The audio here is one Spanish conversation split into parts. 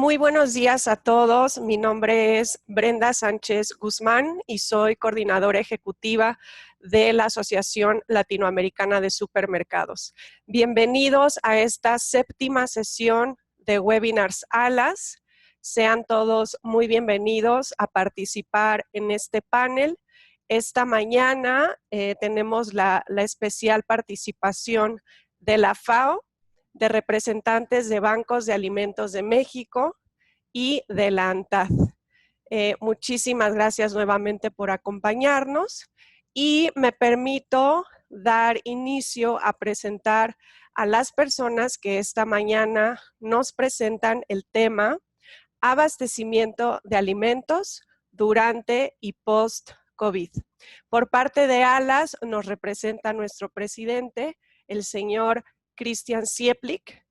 Muy buenos días a todos. Mi nombre es Brenda Sánchez Guzmán y soy coordinadora ejecutiva de la Asociación Latinoamericana de Supermercados. Bienvenidos a esta séptima sesión de webinars ALAS. Sean todos muy bienvenidos a participar en este panel. Esta mañana tenemos la especial participación de la FAO, de representantes de bancos de alimentos de México y de la ANTAD. Muchísimas gracias nuevamente por acompañarnos y me permito dar inicio a presentar a las personas que esta mañana nos presentan el tema abastecimiento de alimentos durante y post-COVID. Por parte de ALAS nos representa nuestro presidente, el señor Christian Cieplik.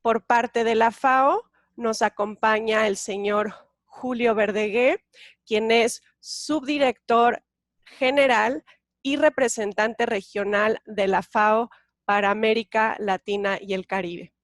Por parte de la FAO nos acompaña el señor Julio Verdeguer, quien es subdirector general y representante regional de la FAO para América Latina y el Caribe.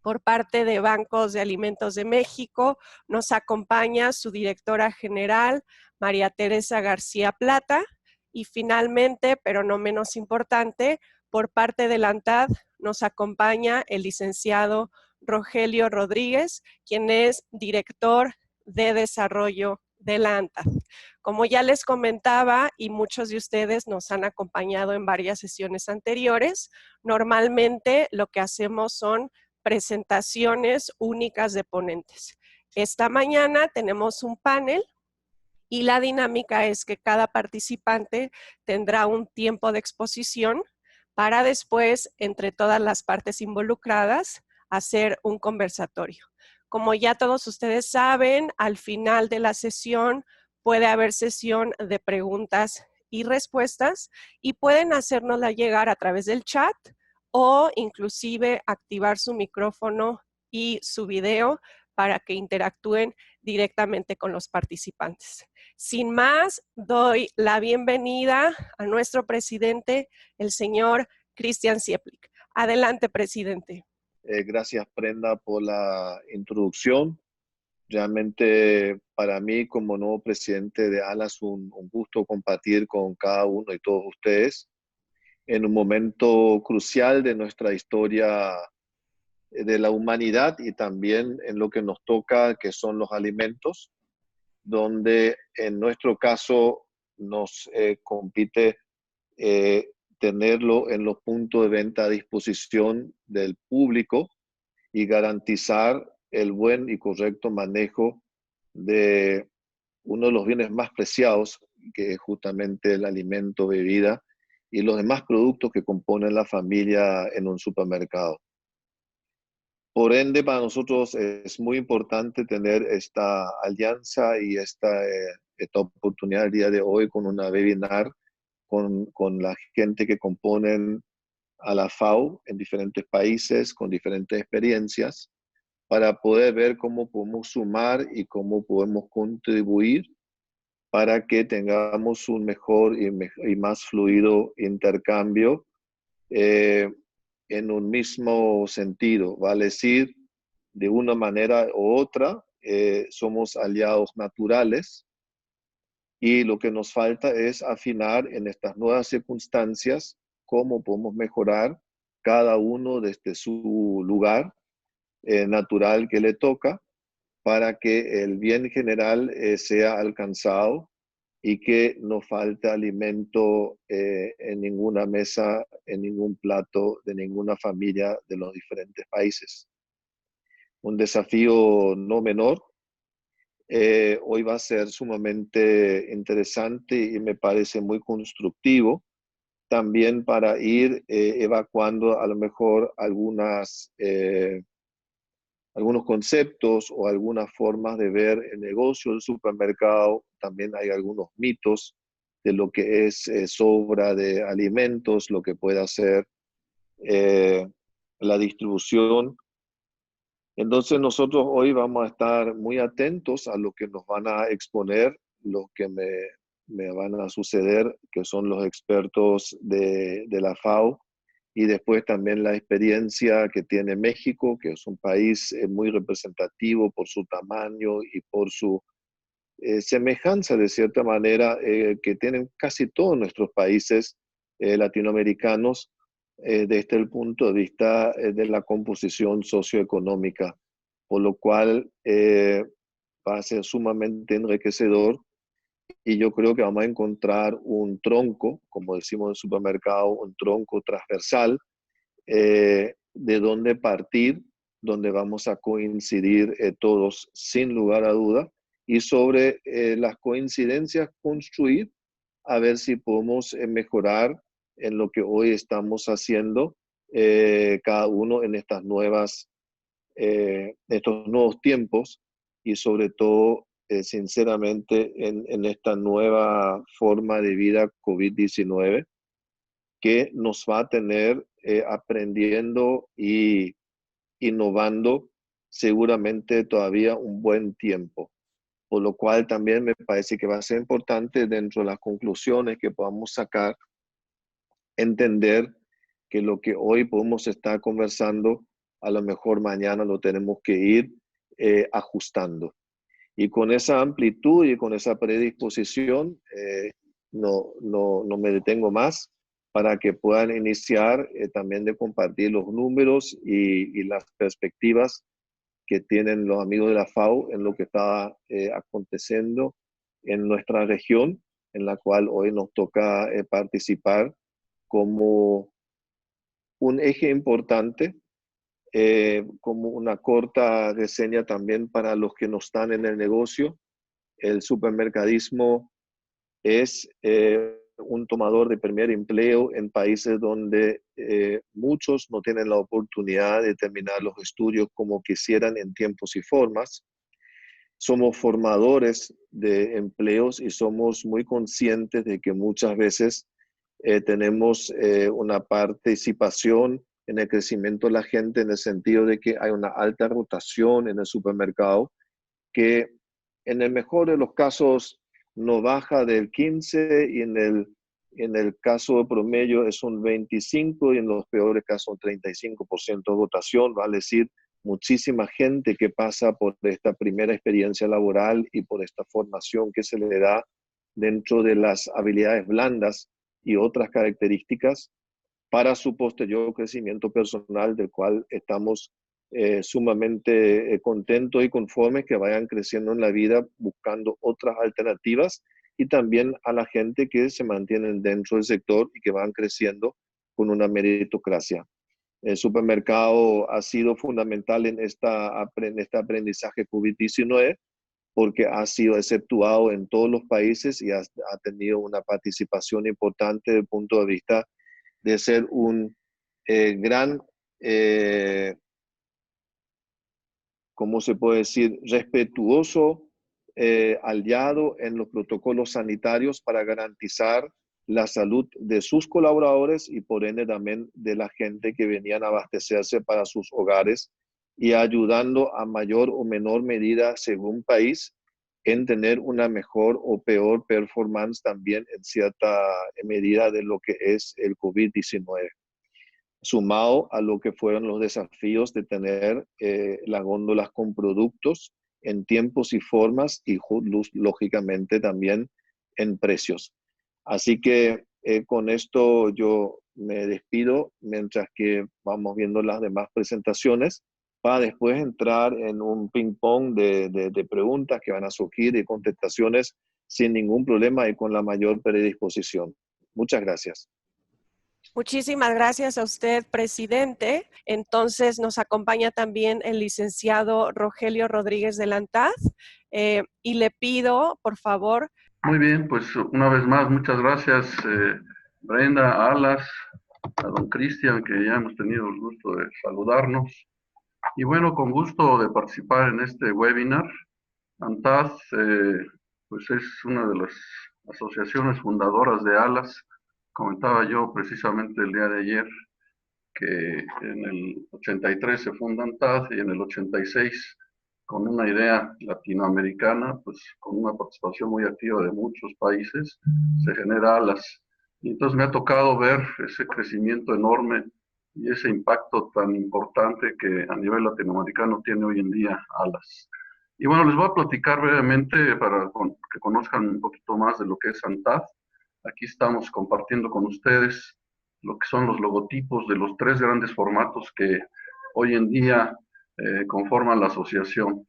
Por parte de Bancos de Alimentos de México nos acompaña su directora general, María Teresa García Plata, y finalmente, pero no menos importante, por parte de la ANTAD nos acompaña el licenciado Rogelio Rodríguez, quien es director de desarrollo de la ANTAD. Como ya les comentaba, y muchos de ustedes nos han acompañado en varias sesiones anteriores, normalmente lo que hacemos son presentaciones únicas de ponentes. Esta mañana tenemos un panel y la dinámica es que cada participante tendrá un tiempo de exposición para después, entre todas las partes involucradas, hacer un conversatorio. Como ya todos ustedes saben, al final de la sesión puede haber sesión de preguntas y respuestas y pueden hacérnosla llegar a través del chat o inclusive activar su micrófono y su video para que interactúen directamente con los participantes. Sin más, doy la bienvenida a nuestro presidente, el señor Christian Cieplik. Adelante, presidente. Gracias, Brenda, por la introducción. Realmente para mí, como nuevo presidente de ALAS, un gusto compartir con cada uno y todos ustedes en un momento crucial de nuestra historia de la humanidad y también en lo que nos toca, que son los alimentos, donde en nuestro caso nos compite tenerlo en los puntos de venta a disposición del público y garantizar el buen y correcto manejo de uno de los bienes más preciados, que es justamente el alimento, bebida y los demás productos que componen la familia en un supermercado. Por ende, para nosotros es muy importante tener esta alianza y esta oportunidad el día de hoy con una webinar con la gente que componen a la FAO en diferentes países, con diferentes experiencias, para poder ver cómo podemos sumar y cómo podemos contribuir para que tengamos un mejor y más fluido intercambio en un mismo sentido, vale decir, de una manera u otra, somos aliados naturales y lo que nos falta es afinar en estas nuevas circunstancias cómo podemos mejorar cada uno desde su lugar natural que le toca para que el bien general sea alcanzado y que no falte alimento en ninguna mesa, en ningún plato de ninguna familia de los diferentes países. Un desafío no menor. Hoy va a ser sumamente interesante y me parece muy constructivo también para ir evacuando a lo mejor algunos conceptos o algunas formas de ver el negocio del supermercado. También hay algunos mitos de lo que es sobra de alimentos, lo que puede hacer la distribución. Entonces nosotros hoy vamos a estar muy atentos a lo que nos van a exponer, lo que me van a suceder, que son los expertos de la FAO y después también la experiencia que tiene México, que es un país muy representativo por su tamaño y por su semejanza, de cierta manera, que tienen casi todos nuestros países latinoamericanos desde el punto de vista de la composición socioeconómica, por lo cual va a ser sumamente enriquecedor y yo creo que vamos a encontrar un tronco, como decimos en el supermercado, un tronco transversal de donde partir, donde vamos a coincidir todos sin lugar a duda y sobre las coincidencias construir a ver si podemos mejorar en lo que hoy estamos haciendo cada uno en estas nuevas, estos nuevos tiempos y sobre todo, sinceramente, en esta nueva forma de vida COVID-19 que nos va a tener aprendiendo y innovando seguramente todavía un buen tiempo. Por lo cual también me parece que va a ser importante dentro de las conclusiones que podamos sacar, entender que lo que hoy podemos estar conversando, a lo mejor mañana lo tenemos que ir ajustando. Y con esa amplitud y con esa predisposición, no me detengo más para que puedan iniciar también de compartir los números y las perspectivas que tienen los amigos de la FAO en lo que está aconteciendo en nuestra región, en la cual hoy nos toca participar como un eje importante, como una corta reseña también para los que no están en el negocio. El supermercadismo es un tomador de primer empleo en países donde muchos no tienen la oportunidad de terminar los estudios como quisieran en tiempos y formas. Somos formadores de empleos y somos muy conscientes de que muchas veces tenemos una participación en el crecimiento de la gente en el sentido de que hay una alta rotación en el supermercado que en el mejor de los casos no baja del 15 y en el caso de promedio es un 25 y en los peores casos un 35% de rotación, vale decir, muchísima gente que pasa por esta primera experiencia laboral y por esta formación que se le da dentro de las habilidades blandas y otras características para su posterior crecimiento personal, del cual estamos sumamente contentos y conformes que vayan creciendo en la vida buscando otras alternativas y también a la gente que se mantienen dentro del sector y que van creciendo con una meritocracia. El supermercado ha sido fundamental en este aprendizaje COVID-19 porque ha sido exceptuado en todos los países y ha tenido una participación importante desde el punto de vista de ser un gran, ¿cómo se puede decir?, respetuoso aliado en los protocolos sanitarios para garantizar la salud de sus colaboradores y por ende también de la gente que venían a abastecerse para sus hogares y ayudando a mayor o menor medida según país en tener una mejor o peor performance también en cierta medida de lo que es el COVID-19, sumado a lo que fueron los desafíos de tener las góndolas con productos en tiempos y formas y lógicamente también en precios. Así que con esto yo me despido mientras que vamos viendo las demás presentaciones para después entrar en un ping-pong de preguntas que van a surgir y contestaciones sin ningún problema y con la mayor predisposición. Muchas gracias. Muchísimas gracias a usted, presidente. Entonces nos acompaña también el licenciado Rogelio Rodríguez de Lantaz y le pido, por favor. Muy bien, pues una vez más, muchas gracias Brenda, a Alas, a don Cristian, que ya hemos tenido el gusto de saludarnos. Y bueno, con gusto de participar en este webinar. Lantaz, pues es una de las asociaciones fundadoras de Alas. Comentaba yo precisamente el día de ayer que en el 83 se funda ANTAD y en el 86, con una idea latinoamericana, pues con una participación muy activa de muchos países, se genera ALAS. Y entonces me ha tocado ver ese crecimiento enorme y ese impacto tan importante que a nivel latinoamericano tiene hoy en día ALAS. Y bueno, les voy a platicar brevemente para que conozcan un poquito más de lo que es ANTAD. Aquí estamos compartiendo con ustedes lo que son los logotipos de los 3 grandes formatos que hoy en día conforman la asociación.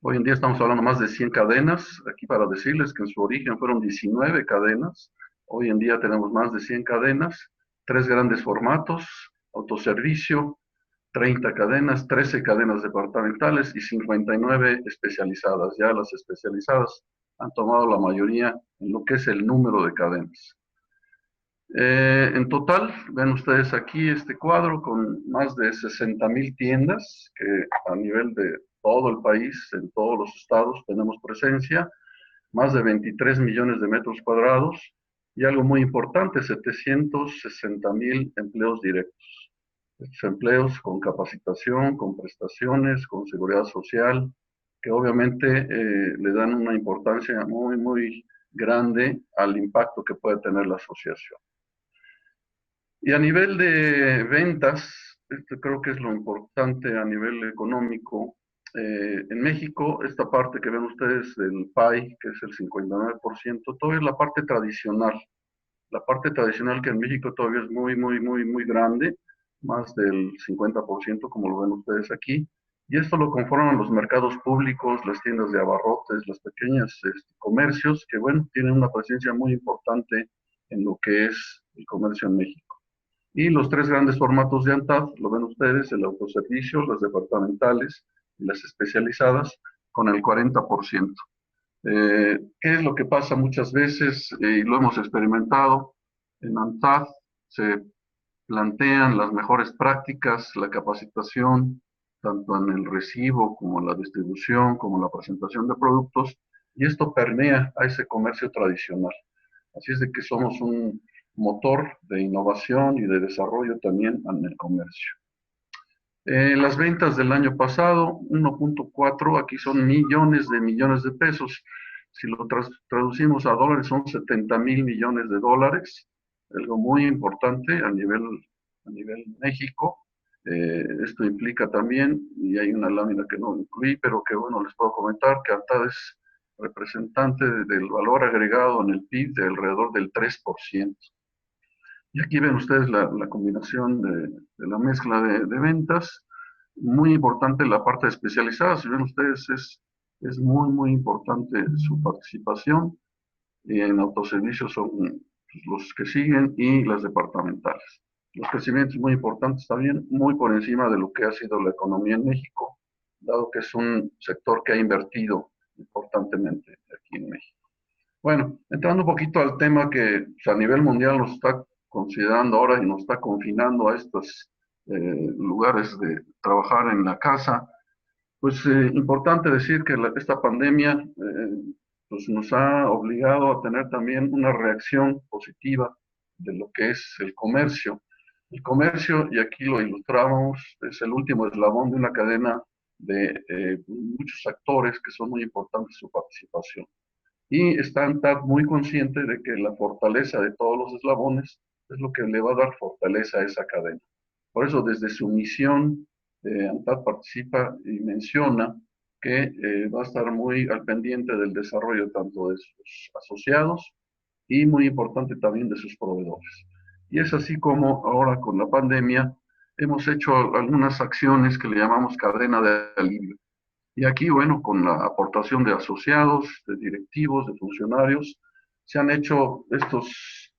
Hoy en día estamos hablando más de 100 cadenas, aquí para decirles que en su origen fueron 19 cadenas, hoy en día tenemos más de 100 cadenas, 3 grandes formatos, autoservicio, 30 cadenas, 13 cadenas departamentales y 59 especializadas. Ya las especializadas han tomado la mayoría en lo que es el número de cadenas. En total, ven ustedes aquí este cuadro con más de 60,000 tiendas que a nivel de todo el país, en todos los estados tenemos presencia, más de 23 millones de metros cuadrados y algo muy importante, 760,000 empleos directos. Estos empleos con capacitación, con prestaciones, con seguridad social, que obviamente le dan una importancia muy, muy grande al impacto que puede tener la asociación. Y a nivel de ventas, esto creo que es lo importante a nivel económico. En México, esta parte que ven ustedes del PAI, que es el 59%, todavía es la parte tradicional. La parte tradicional que en México todavía es muy, muy, muy, muy grande, más del 50%, como lo ven ustedes aquí. Y esto lo conforman los mercados públicos, las tiendas de abarrotes, los pequeños comercios, que bueno, tienen una presencia muy importante en lo que es el comercio en México. Y los 3 grandes formatos de ANTAD, lo ven ustedes, el autoservicio, las departamentales y las especializadas, con el 40%. ¿Qué es lo que pasa muchas veces? Y lo hemos experimentado. En ANTAD se plantean las mejores prácticas, la capacitación, tanto en el recibo como en la distribución, como la presentación de productos, y esto permea a ese comercio tradicional. Así es de que somos un motor de innovación y de desarrollo también en el comercio. Las ventas del año pasado, 1.4, aquí son millones de pesos. Si lo traducimos a dólares, son 70,000 millones de dólares, algo muy importante a nivel México. Esto implica también, y hay una lámina que no incluí, pero que bueno, les puedo comentar que ANTAD es representante del valor agregado en el PIB de alrededor del 3%. Y aquí ven ustedes la combinación de la mezcla de ventas. Muy importante la parte especializada. Si ven ustedes, es muy, muy importante su participación. Y en autoservicios son los que siguen y las departamentales. Los crecimientos muy importantes también, muy por encima de lo que ha sido la economía en México, dado que es un sector que ha invertido importantemente aquí en México. Bueno, entrando un poquito al tema que pues, a nivel mundial nos está considerando ahora y nos está confinando a estos lugares de trabajar en la casa, pues importante decir que esta pandemia pues nos ha obligado a tener también una reacción positiva de lo que es el comercio. El comercio, y aquí lo ilustramos, es el último eslabón de una cadena de muchos actores que son muy importantes su participación. Y está ANTAD muy consciente de que la fortaleza de todos los eslabones es lo que le va a dar fortaleza a esa cadena. Por eso, desde su misión, ANTAD participa y menciona que va a estar muy al pendiente del desarrollo tanto de sus asociados y muy importante también de sus proveedores. Y es así como ahora con la pandemia hemos hecho algunas acciones que le llamamos cadena de alivio. Y aquí, bueno, con la aportación de asociados, de directivos, de funcionarios, se han hecho estos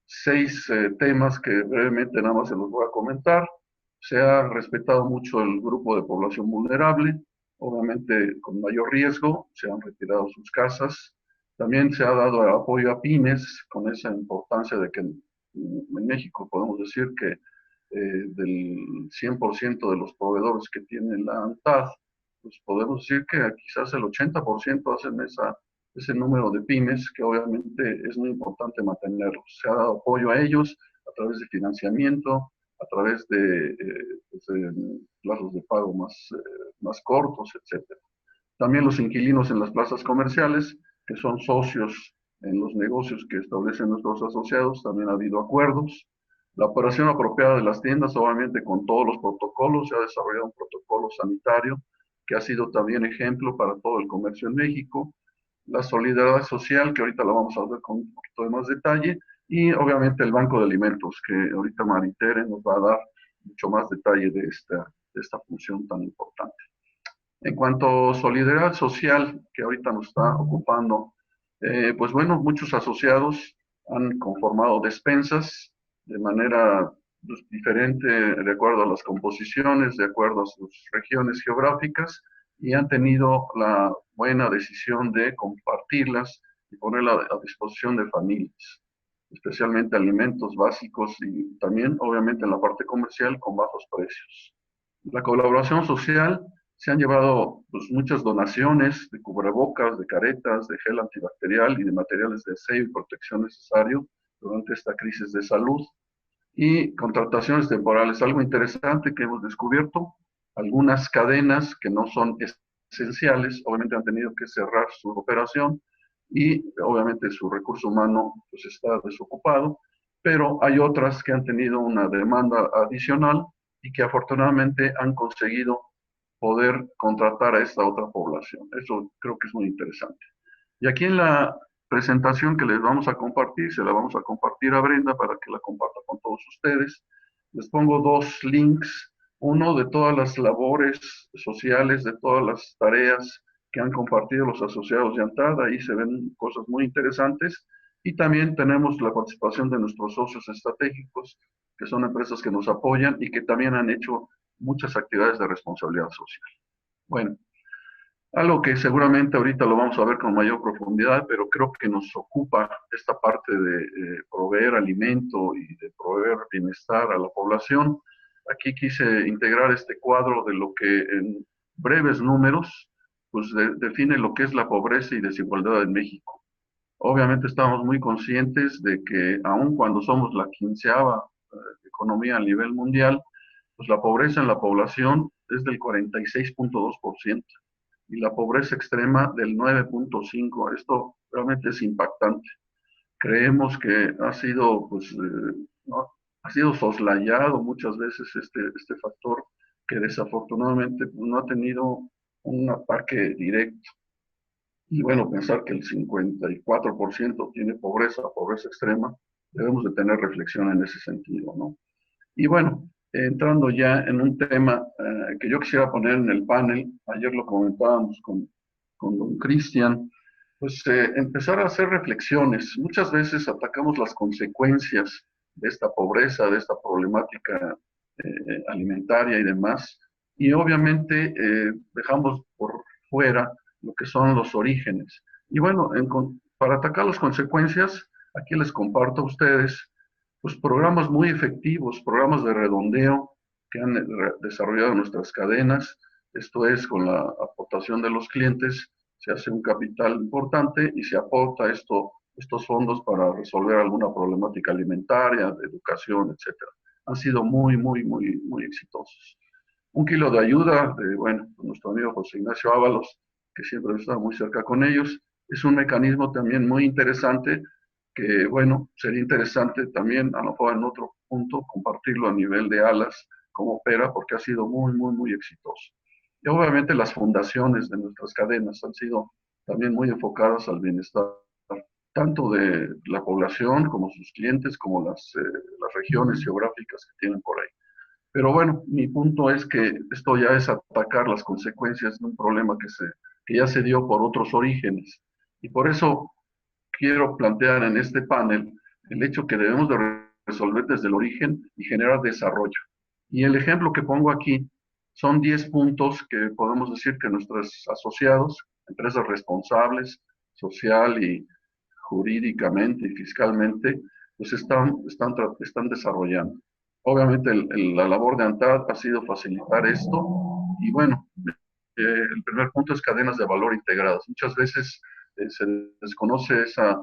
6 temas que brevemente nada más se los voy a comentar. Se ha respetado mucho el grupo de población vulnerable, obviamente con mayor riesgo, se han retirado sus casas. También se ha dado apoyo a pymes, con esa importancia de que en México podemos decir que del 100% de los proveedores que tiene la ANTAD, pues podemos decir que quizás el 80% hacen ese número de pymes, que obviamente es muy importante mantenerlos. Se ha dado apoyo a ellos a través de financiamiento, a través de plazos de pago más cortos, etc. También los inquilinos en las plazas comerciales, que son socios en los negocios que establecen nuestros asociados, también ha habido acuerdos. La operación apropiada de las tiendas, obviamente con todos los protocolos, se ha desarrollado un protocolo sanitario que ha sido también ejemplo para todo el comercio en México. La solidaridad social, que ahorita la vamos a ver con un poquito de más detalle, y obviamente el Banco de Alimentos, que ahorita Maritere nos va a dar mucho más detalle de esta función tan importante. En cuanto a solidaridad social, que ahorita nos está ocupando, pues bueno, muchos asociados han conformado despensas de manera pues, diferente, de acuerdo a las composiciones, de acuerdo a sus regiones geográficas, y han tenido la buena decisión de compartirlas y ponerlas a disposición de familias, especialmente alimentos básicos y también, obviamente, en la parte comercial con bajos precios. La colaboración social se han llevado pues, muchas donaciones de cubrebocas, de caretas, de gel antibacterial y de materiales de aseo y protección necesario durante esta crisis de salud. Y contrataciones temporales, algo interesante que hemos descubierto, algunas cadenas que no son esenciales, obviamente han tenido que cerrar su operación y obviamente su recurso humano pues, está desocupado, pero hay otras que han tenido una demanda adicional y que afortunadamente han conseguido poder contratar a esta otra población. Eso creo que es muy interesante. Y aquí en la presentación que les vamos a compartir, se la vamos a compartir a Brenda para que la comparta con todos ustedes. Les pongo dos links, uno de todas las labores sociales, de todas las tareas que han compartido los asociados de ANTAD, ahí se ven cosas muy interesantes, y también tenemos la participación de nuestros socios estratégicos, que son empresas que nos apoyan y que también han hecho muchas actividades de responsabilidad social. Bueno, algo que seguramente ahorita lo vamos a ver con mayor profundidad, pero creo que nos ocupa esta parte de proveer alimento y de proveer bienestar a la población. Aquí quise integrar este cuadro de lo que en breves números pues define lo que es la pobreza y desigualdad en México. Obviamente estamos muy conscientes de que aun cuando somos la 15ª economía a nivel mundial, pues la pobreza en la población es del 46.2% y la pobreza extrema del 9.5%. Esto realmente es impactante. Creemos que ha sido, pues, ¿no? Ha sido soslayado muchas veces este factor que desafortunadamente pues, no ha tenido un ataque directo. Y bueno, pensar que el 54% tiene pobreza extrema, debemos de tener reflexión en ese sentido, ¿no? Y bueno, entrando ya en un tema que yo quisiera poner en el panel, ayer lo comentábamos con don Cristian, pues empezar a hacer reflexiones. Muchas veces atacamos las consecuencias de esta pobreza, de esta problemática alimentaria y demás, y obviamente dejamos por fuera lo que son los orígenes. Y bueno, para atacar las consecuencias, aquí les comparto a ustedes pues programas muy efectivos, programas de redondeo que han desarrollado nuestras cadenas. Esto es, con la aportación de los clientes, se hace un capital importante y se aporta estos fondos para resolver alguna problemática alimentaria, de educación, etcétera. Han sido muy exitosos. Un kilo de ayuda, bueno, nuestro amigo José Ignacio Ábalos, que siempre está muy cerca con ellos, es un mecanismo también muy interesante que, bueno, sería interesante también, a lo mejor en otro punto, compartirlo a nivel de ALAS, cómo opera, porque ha sido muy exitoso. Y obviamente las fundaciones de nuestras cadenas han sido también muy enfocadas al bienestar, tanto de la población como sus clientes, como las regiones geográficas que tienen por ahí. Pero bueno, mi punto es que esto ya es atacar las consecuencias de un problema que ya se dio por otros orígenes. Y por eso quiero plantear en este panel el hecho que debemos de resolver desde el origen y generar desarrollo. Y el ejemplo que pongo aquí son 10 puntos que podemos decir que nuestros asociados, empresas responsables, social y jurídicamente y fiscalmente, pues están desarrollando. Obviamente la labor de ANTAD ha sido facilitar esto y bueno, el primer punto es cadenas de valor integradas. Muchas veces se desconoce esa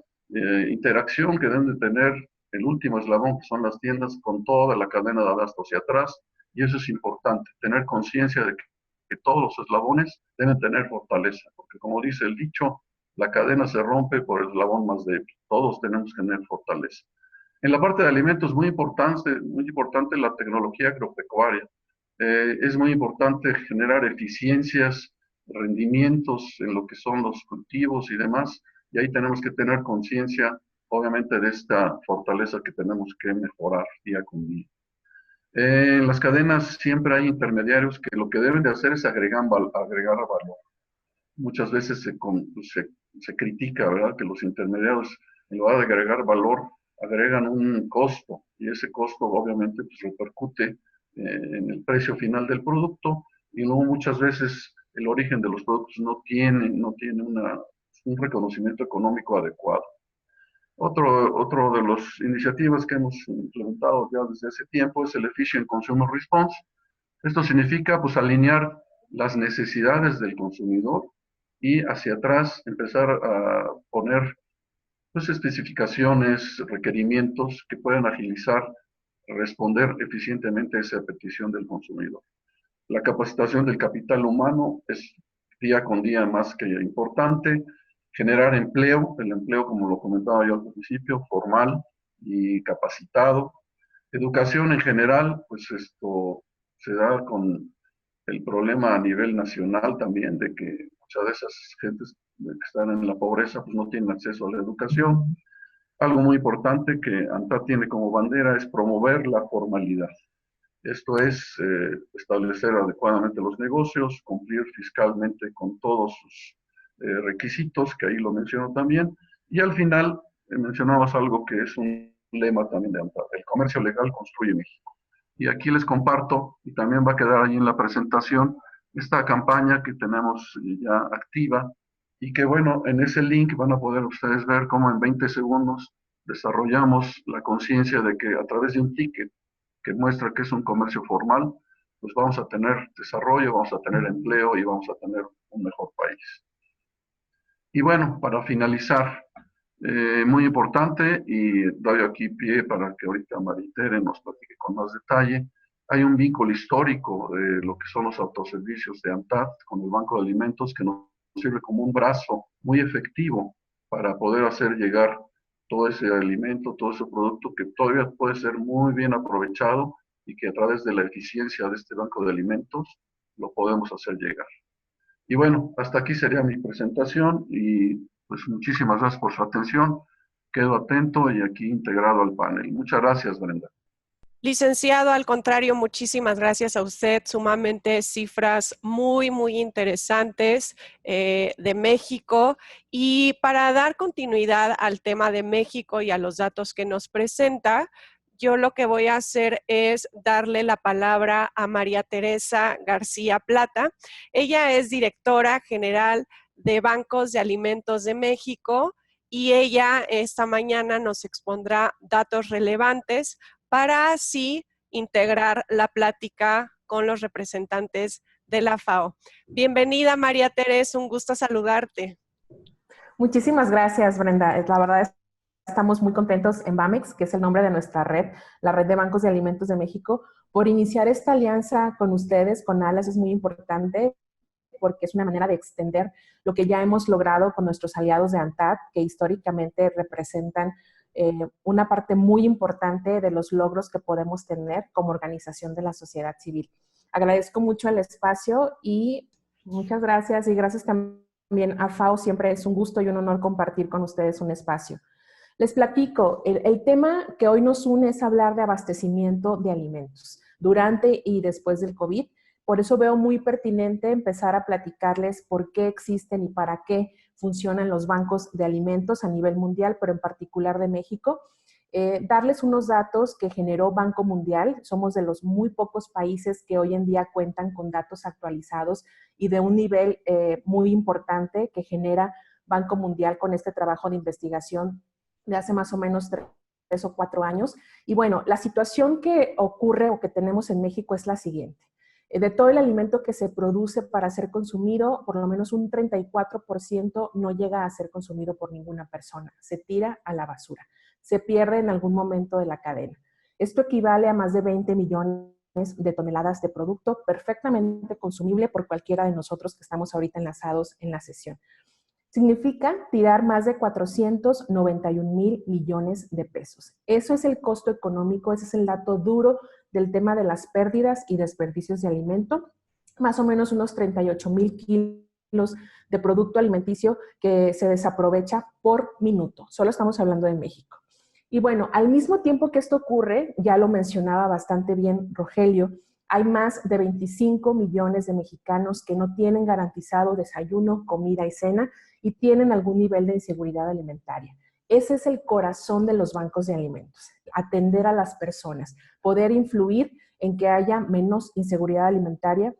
interacción que deben de tener el último eslabón, que son las tiendas, con toda la cadena de abasto hacia atrás, y eso es importante, tener conciencia de que todos los eslabones deben tener fortaleza, porque como dice el dicho, la cadena se rompe por el eslabón más débil, todos tenemos que tener fortaleza. En la parte de alimentos, muy importante la tecnología agropecuaria. Es muy importante generar eficiencias, rendimientos en lo que son los cultivos y demás, y ahí tenemos que tener conciencia, obviamente, de esta fortaleza que tenemos que mejorar día con día. En las cadenas siempre hay intermediarios que lo que deben de hacer es agregar valor. Muchas veces se critica, ¿verdad?, que los intermediarios, en lugar de agregar valor, agregan un costo, y ese costo obviamente pues, repercute en el precio final del producto, y luego muchas veces el origen de los productos no tiene un reconocimiento económico adecuado. Otro de las iniciativas que hemos implementado ya desde hace tiempo es el Efficient Consumer Response. Esto significa pues alinear las necesidades del consumidor y hacia atrás empezar a poner pues, especificaciones, requerimientos que puedan agilizar, responder eficientemente a esa petición del consumidor. La capacitación del capital humano es día con día más que importante. Generar empleo, el empleo, como lo comentaba yo al principio, formal y capacitado. Educación en general, pues esto se da con el problema a nivel nacional también de que muchas de esas gentes que están en la pobreza pues no tienen acceso a la educación. Algo muy importante que ANTAD tiene como bandera es promover la formalidad. Esto es establecer adecuadamente los negocios, cumplir fiscalmente con todos sus requisitos, que ahí lo menciono también. Y al final mencionabas algo que es un lema también de ANTAD: el comercio legal construye México. Y aquí les comparto, y también va a quedar ahí en la presentación, esta campaña que tenemos ya activa, y que bueno, en ese link van a poder ustedes ver cómo en 20 segundos desarrollamos la conciencia de que a través de un ticket que muestra que es un comercio formal, pues vamos a tener desarrollo, vamos a tener empleo y vamos a tener un mejor país. Y bueno, para finalizar, muy importante, y doy aquí pie para que ahorita Maritere nos platique con más detalle, hay un vínculo histórico de lo que son los autoservicios de ANTAD con el Banco de Alimentos, que nos sirve como un brazo muy efectivo para poder hacer llegar todo ese alimento, todo ese producto que todavía puede ser muy bien aprovechado y que a través de la eficiencia de este banco de alimentos lo podemos hacer llegar. Y bueno, hasta aquí sería mi presentación y pues muchísimas gracias por su atención. Quedo atento y aquí integrado al panel. Muchas gracias, Brenda. Licenciado, al contrario, muchísimas gracias a usted. Sumamente cifras muy, muy interesantes de México. Y para dar continuidad al tema de México y a los datos que nos presenta, yo lo que voy a hacer es darle la palabra a María Teresa García Plata. Ella es directora general de Bancos de Alimentos de México y ella esta mañana nos expondrá datos relevantes para así integrar la plática con los representantes de la FAO. Bienvenida, María Teresa, un gusto saludarte. Muchísimas gracias, Brenda. La verdad es que estamos muy contentos en BAMEX, que es el nombre de nuestra red, la Red de Bancos de Alimentos de México, por iniciar esta alianza con ustedes, con ALAS. Es muy importante porque es una manera de extender lo que ya hemos logrado con nuestros aliados de ANTAD, que históricamente representan una parte muy importante de los logros que podemos tener como organización de la sociedad civil. Agradezco mucho el espacio y muchas gracias, y gracias también a FAO. Siempre es un gusto y un honor compartir con ustedes un espacio. Les platico, el tema que hoy nos une es hablar de abastecimiento de alimentos durante y después del COVID. Por eso veo muy pertinente empezar a platicarles por qué existen y para qué funcionan los bancos de alimentos a nivel mundial, pero en particular de México. Darles unos datos que generó Banco Mundial. Somos de los muy pocos países que hoy en día cuentan con datos actualizados y de un nivel muy importante que genera Banco Mundial con este trabajo de investigación de hace más o menos 3 o 4 años. Y bueno, la situación que ocurre o que tenemos en México es la siguiente. De todo el alimento que se produce para ser consumido, por lo menos un 34% no llega a ser consumido por ninguna persona. Se tira a la basura. Se pierde en algún momento de la cadena. Esto equivale a más de 20 millones de toneladas de producto perfectamente consumible por cualquiera de nosotros que estamos ahorita enlazados en la sesión. Significa tirar más de 491,000 millones de pesos. Eso es el costo económico, ese es el dato duro del tema de las pérdidas y desperdicios de alimento. Más o menos unos 38,000 kilos de producto alimenticio que se desaprovecha por minuto. Solo estamos hablando de México. Y bueno, al mismo tiempo que esto ocurre, ya lo mencionaba bastante bien Rogelio, hay más de 25 millones de mexicanos que no tienen garantizado desayuno, comida y cena y tienen algún nivel de inseguridad alimentaria. Ese es el corazón de los bancos de alimentos, atender a las personas, poder influir en que haya menos inseguridad alimentaria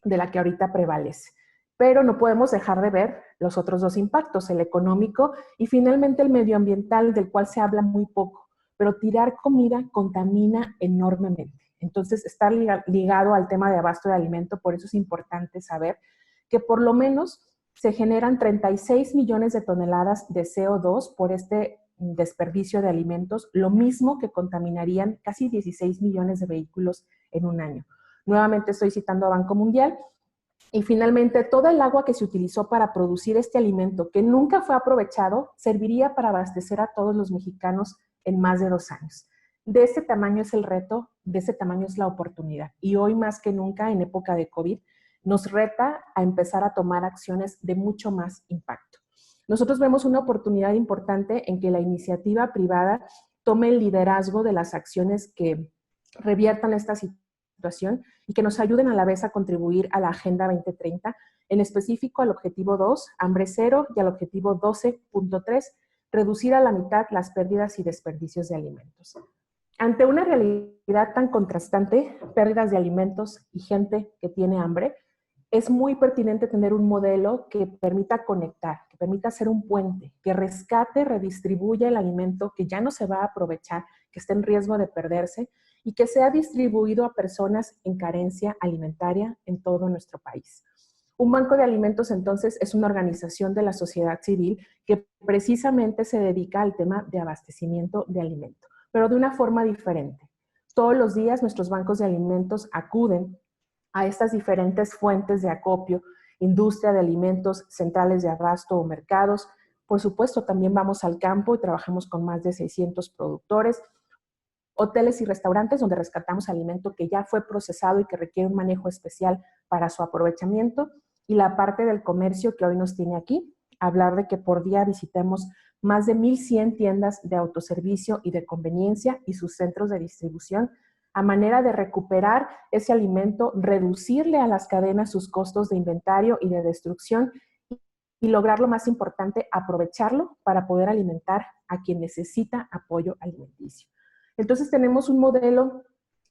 de la que ahorita prevalece. Pero no podemos dejar de ver los otros dos impactos, el económico y finalmente el medioambiental, del cual se habla muy poco. Pero tirar comida contamina enormemente. Entonces, está ligado al tema de abasto de alimento, por eso es importante saber que por lo menos se generan 36 millones de toneladas de CO2 por este desperdicio de alimentos, lo mismo que contaminarían casi 16 millones de vehículos en un año. Nuevamente estoy citando a Banco Mundial. Y finalmente, toda el agua que se utilizó para producir este alimento, que nunca fue aprovechado, serviría para abastecer a todos los mexicanos en más de 2 años. De ese tamaño es el reto, de ese tamaño es la oportunidad. Y hoy más que nunca, en época de COVID, nos reta a empezar a tomar acciones de mucho más impacto. Nosotros vemos una oportunidad importante en que la iniciativa privada tome el liderazgo de las acciones que reviertan esta situación y que nos ayuden a la vez a contribuir a la Agenda 2030, en específico al objetivo 2, hambre cero, y al objetivo 12.3, reducir a la mitad las pérdidas y desperdicios de alimentos. Ante una realidad tan contrastante, pérdidas de alimentos y gente que tiene hambre, es muy pertinente tener un modelo que permita conectar, que permita ser un puente, que rescate, redistribuya el alimento que ya no se va a aprovechar, que esté en riesgo de perderse, y que sea distribuido a personas en carencia alimentaria en todo nuestro país. Un banco de alimentos, entonces, es una organización de la sociedad civil que precisamente se dedica al tema de abastecimiento de alimento, pero de una forma diferente. Todos los días nuestros bancos de alimentos acuden a estas diferentes fuentes de acopio, industria de alimentos, centrales de abasto o mercados. Por supuesto, también vamos al campo y trabajamos con más de 600 productores, hoteles y restaurantes donde rescatamos alimento que ya fue procesado y que requiere un manejo especial para su aprovechamiento, y la parte del comercio que hoy nos tiene aquí, hablar de que por día visitemos más de 1,100 tiendas de autoservicio y de conveniencia y sus centros de distribución, a manera de recuperar ese alimento, reducirle a las cadenas sus costos de inventario y de destrucción y lograr lo más importante, aprovecharlo para poder alimentar a quien necesita apoyo alimenticio. Entonces tenemos un modelo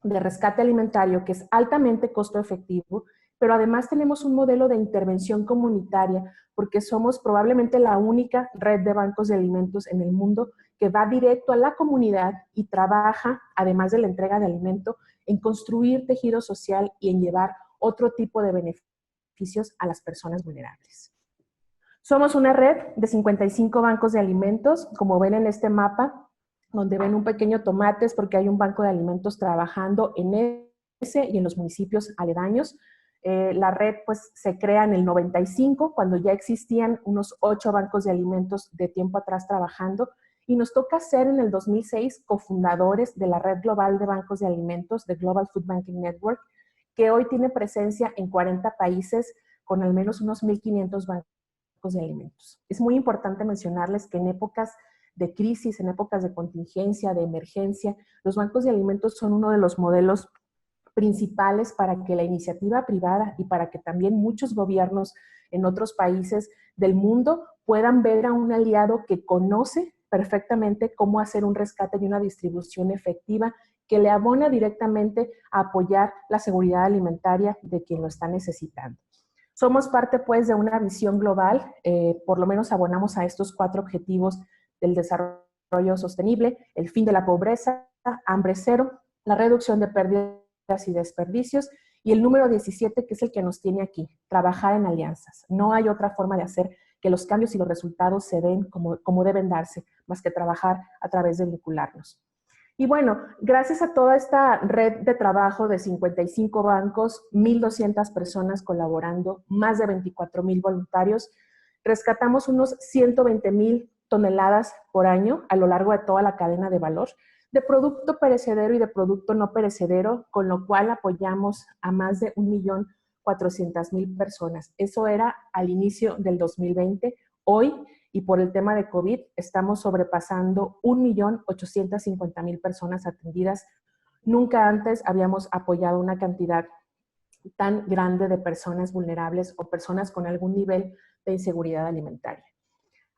de rescate alimentario que es altamente costo efectivo, pero además tenemos un modelo de intervención comunitaria porque somos probablemente la única red de bancos de alimentos en el mundo que va directo a la comunidad y trabaja, además de la entrega de alimento, en construir tejido social y en llevar otro tipo de beneficios a las personas vulnerables. Somos una red de 55 bancos de alimentos, como ven en este mapa, donde ven un pequeño tomate es porque hay un banco de alimentos trabajando en ese y en los municipios aledaños. La red pues se crea en el 95, cuando ya existían unos 8 bancos de alimentos de tiempo atrás trabajando, y nos toca ser en el 2006 cofundadores de la red global de bancos de alimentos, de Global Food Banking Network, que hoy tiene presencia en 40 países con al menos unos 1,500 bancos de alimentos. Es muy importante mencionarles que en épocas de crisis, en épocas de contingencia, de emergencia, los bancos de alimentos son uno de los modelos principales para que la iniciativa privada y para que también muchos gobiernos en otros países del mundo puedan ver a un aliado que conoce perfectamente cómo hacer un rescate y una distribución efectiva que le abona directamente a apoyar la seguridad alimentaria de quien lo está necesitando. Somos parte pues de una visión global, por lo menos abonamos a estos 4 objetivos del desarrollo sostenible: el fin de la pobreza, hambre cero, la reducción de pérdidas y desperdicios, y el número 17, que es el que nos tiene aquí, trabajar en alianzas. No hay otra forma de hacer que los cambios y los resultados se den como deben darse, más que trabajar a través de vincularnos. Y bueno, gracias a toda esta red de trabajo de 55 bancos, 1,200 personas colaborando, más de 24,000 voluntarios, rescatamos unos 120,000 toneladas por año a lo largo de toda la cadena de valor, de producto perecedero y de producto no perecedero, con lo cual apoyamos a más de 1,400,000 personas. Eso era al inicio del 2020. Hoy, y por el tema de COVID, estamos sobrepasando 1,850,000 personas atendidas. Nunca antes habíamos apoyado una cantidad tan grande de personas vulnerables o personas con algún nivel de inseguridad alimentaria.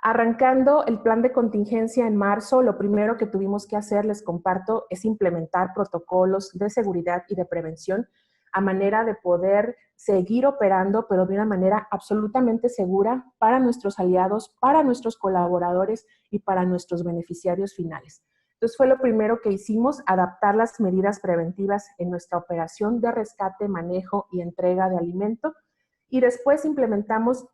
Arrancando el plan de contingencia en marzo, lo primero que tuvimos que hacer, les comparto, es implementar protocolos de seguridad y de prevención a manera de poder seguir operando, pero de una manera absolutamente segura para nuestros aliados, para nuestros colaboradores y para nuestros beneficiarios finales. Entonces fue lo primero que hicimos, adaptar las medidas preventivas en nuestra operación de rescate, manejo y entrega de alimento, y después implementamos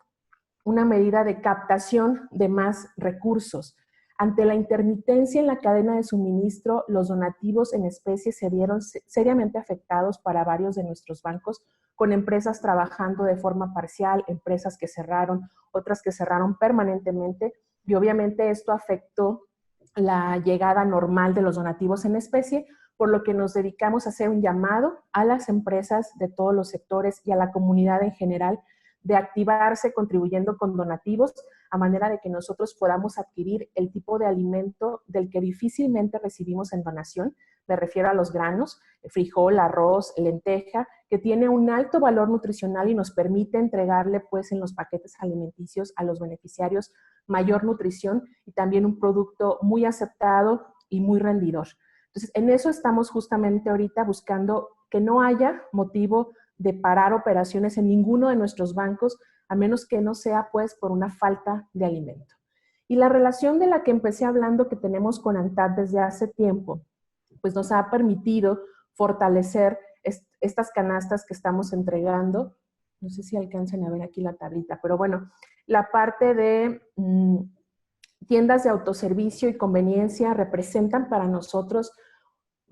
una medida de captación de más recursos. Ante la intermitencia en la cadena de suministro, los donativos en especie se vieron seriamente afectados para varios de nuestros bancos, con empresas trabajando de forma parcial, empresas que cerraron, otras que cerraron permanentemente, y obviamente esto afectó la llegada normal de los donativos en especie, por lo que nos dedicamos a hacer un llamado a las empresas de todos los sectores y a la comunidad en general de activarse contribuyendo con donativos, a manera de que nosotros podamos adquirir el tipo de alimento del que difícilmente recibimos en donación. Me refiero a los granos, frijol, arroz, lenteja, que tiene un alto valor nutricional y nos permite entregarle pues en los paquetes alimenticios a los beneficiarios mayor nutrición y también un producto muy aceptado y muy rendidor. Entonces, en eso estamos justamente ahorita buscando que no haya motivo de parar operaciones en ninguno de nuestros bancos, a menos que no sea pues por una falta de alimento. Y la relación de la que empecé hablando que tenemos con ANTAD desde hace tiempo, pues nos ha permitido fortalecer estas canastas que estamos entregando. No sé si alcancen a ver aquí la tablita, pero bueno, la parte de tiendas de autoservicio y conveniencia representan para nosotros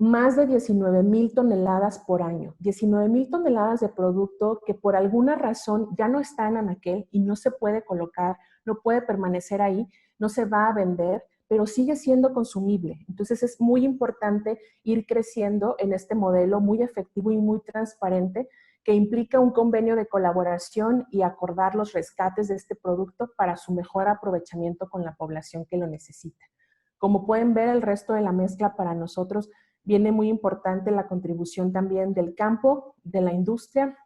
más de 19,000 toneladas por año. 19,000 toneladas de producto que por alguna razón ya no está en anaquel y no se puede colocar, no puede permanecer ahí, no se va a vender, pero sigue siendo consumible. Entonces es muy importante ir creciendo en este modelo muy efectivo y muy transparente, que implica un convenio de colaboración y acordar los rescates de este producto para su mejor aprovechamiento con la población que lo necesita. Como pueden ver, el resto de la mezcla para nosotros viene muy importante la contribución también del campo, de la industria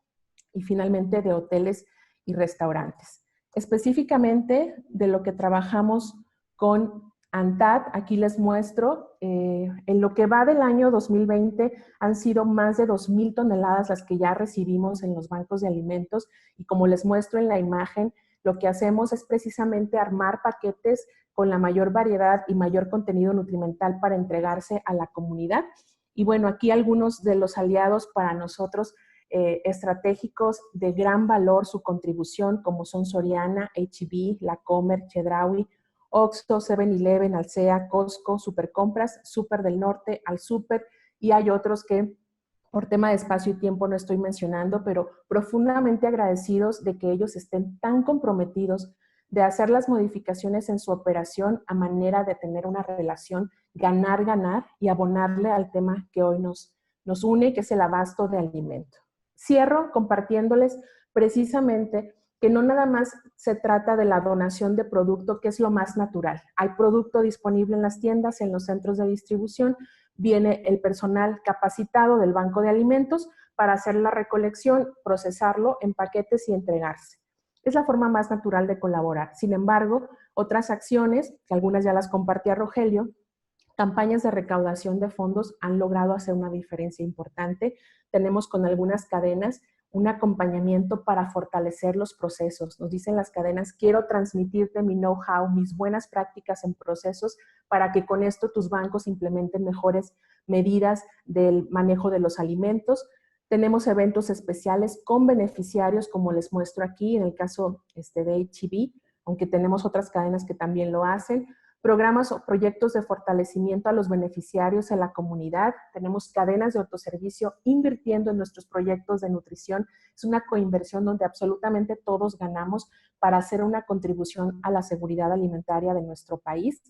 y finalmente de hoteles y restaurantes. Específicamente de lo que trabajamos con ANTAD, aquí les muestro, en lo que va del año 2020 han sido más de 2,000 toneladas las que ya recibimos en los bancos de alimentos, y como les muestro en la imagen, lo que hacemos es precisamente armar paquetes con la mayor variedad y mayor contenido nutrimental para entregarse a la comunidad. Y bueno, aquí algunos de los aliados para nosotros estratégicos de gran valor, su contribución, como son Soriana, H-E-B, La Comer, Chedraui, Oxxo, 7-Eleven, Alsea, Costco, Supercompras, Super del Norte, Al Super, y hay otros que por tema de espacio y tiempo no estoy mencionando, pero profundamente agradecidos de que ellos estén tan comprometidos de hacer las modificaciones en su operación a manera de tener una relación ganar-ganar y abonarle al tema que hoy nos une, que es el abasto de alimento. Cierro compartiéndoles precisamente que no nada más se trata de la donación de producto, que es lo más natural. Hay producto disponible en las tiendas, en los centros de distribución, viene el personal capacitado del banco de alimentos para hacer la recolección, procesarlo en paquetes y entregarse. Es la forma más natural de colaborar. Sin embargo, otras acciones, que algunas ya las compartía Rogelio, campañas de recaudación de fondos han logrado hacer una diferencia importante. Tenemos con algunas cadenas un acompañamiento para fortalecer los procesos. Nos dicen las cadenas, quiero transmitirte mi know-how, mis buenas prácticas en procesos, para que con esto tus bancos implementen mejores medidas del manejo de los alimentos. Tenemos eventos especiales con beneficiarios, como les muestro aquí, en el caso de H-E-B, aunque tenemos otras cadenas que también lo hacen, programas o proyectos de fortalecimiento a los beneficiarios en la comunidad. Tenemos cadenas de autoservicio invirtiendo en nuestros proyectos de nutrición. Es una coinversión donde absolutamente todos ganamos para hacer una contribución a la seguridad alimentaria de nuestro país.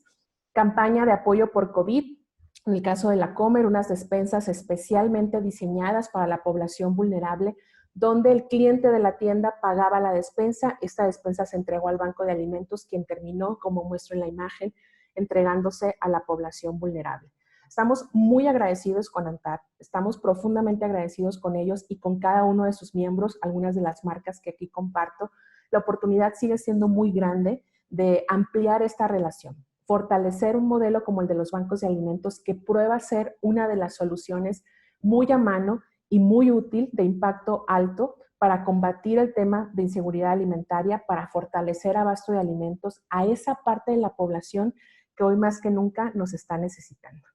Campaña de apoyo por COVID. En el caso de la Comer, unas despensas especialmente diseñadas para la población vulnerable, donde el cliente de la tienda pagaba la despensa. Esta despensa se entregó al Banco de Alimentos, quien terminó, como muestro en la imagen, entregándose a la población vulnerable. Estamos muy agradecidos con ANTAD, estamos profundamente agradecidos con ellos y con cada uno de sus miembros, algunas de las marcas que aquí comparto. La oportunidad sigue siendo muy grande de ampliar esta relación, fortalecer un modelo como el de los bancos de alimentos que prueba ser una de las soluciones muy a mano y muy útil, de impacto alto, para combatir el tema de inseguridad alimentaria, para fortalecer abasto de alimentos a esa parte de la población que hoy más que nunca nos está necesitando.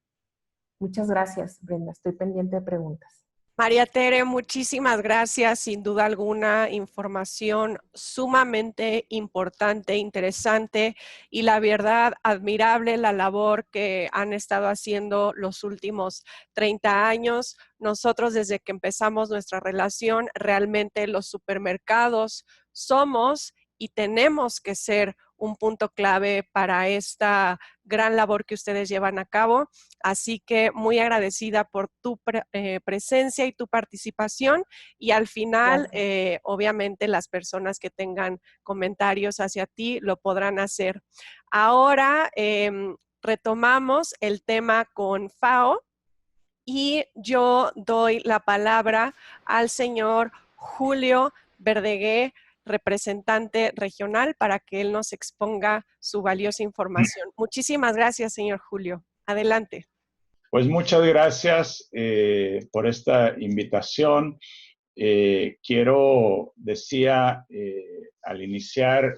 Muchas gracias, Brenda. Estoy pendiente de preguntas. María Tere, muchísimas gracias. Sin duda alguna, información sumamente importante, interesante y la verdad admirable la labor que han estado haciendo los últimos 30 años. Nosotros desde que empezamos nuestra relación, realmente los supermercados somos y tenemos que ser un punto clave para esta gran labor que ustedes llevan a cabo. Así que muy agradecida por tu presencia y tu participación. Y al final, obviamente, las personas que tengan comentarios hacia ti lo podrán hacer. Ahora retomamos el tema con FAO y yo doy la palabra al señor Julio Verdegué, representante regional, para que él nos exponga su valiosa información. Muchísimas gracias, señor Julio. Adelante. Pues muchas gracias por esta invitación. Quiero, decía al iniciar,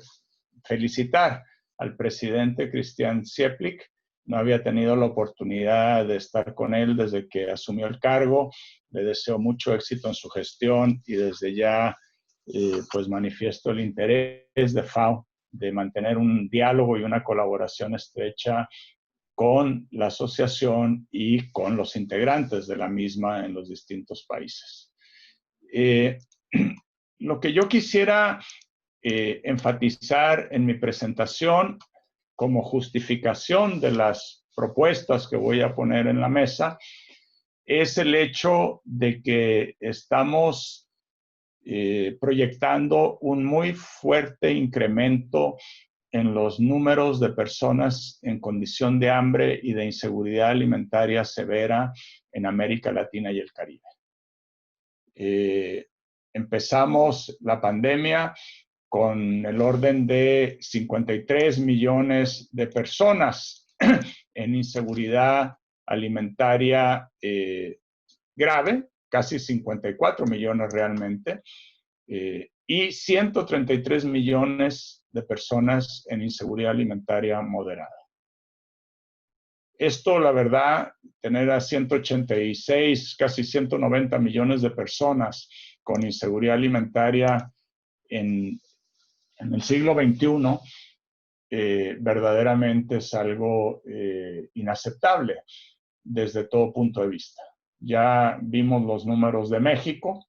felicitar al presidente Christian Cieplik. No había tenido la oportunidad de estar con él desde que asumió el cargo. Le deseo mucho éxito en su gestión y desde ya pues manifiesto el interés de FAO de mantener un diálogo y una colaboración estrecha con la asociación y con los integrantes de la misma en los distintos países. Lo que yo quisiera enfatizar en mi presentación como justificación de las propuestas que voy a poner en la mesa es el hecho de que estamos proyectando un muy fuerte incremento en los números de personas en condición de hambre y de inseguridad alimentaria severa en América Latina y el Caribe. Empezamos la pandemia con el orden de 53 millones de personas en inseguridad alimentaria grave, casi 54 millones realmente, y 133 millones de personas en inseguridad alimentaria moderada. Esto, la verdad, tener a 186, casi 190 millones de personas con inseguridad alimentaria en el siglo XXI, verdaderamente es algo inaceptable desde todo punto de vista. Ya vimos los números de México,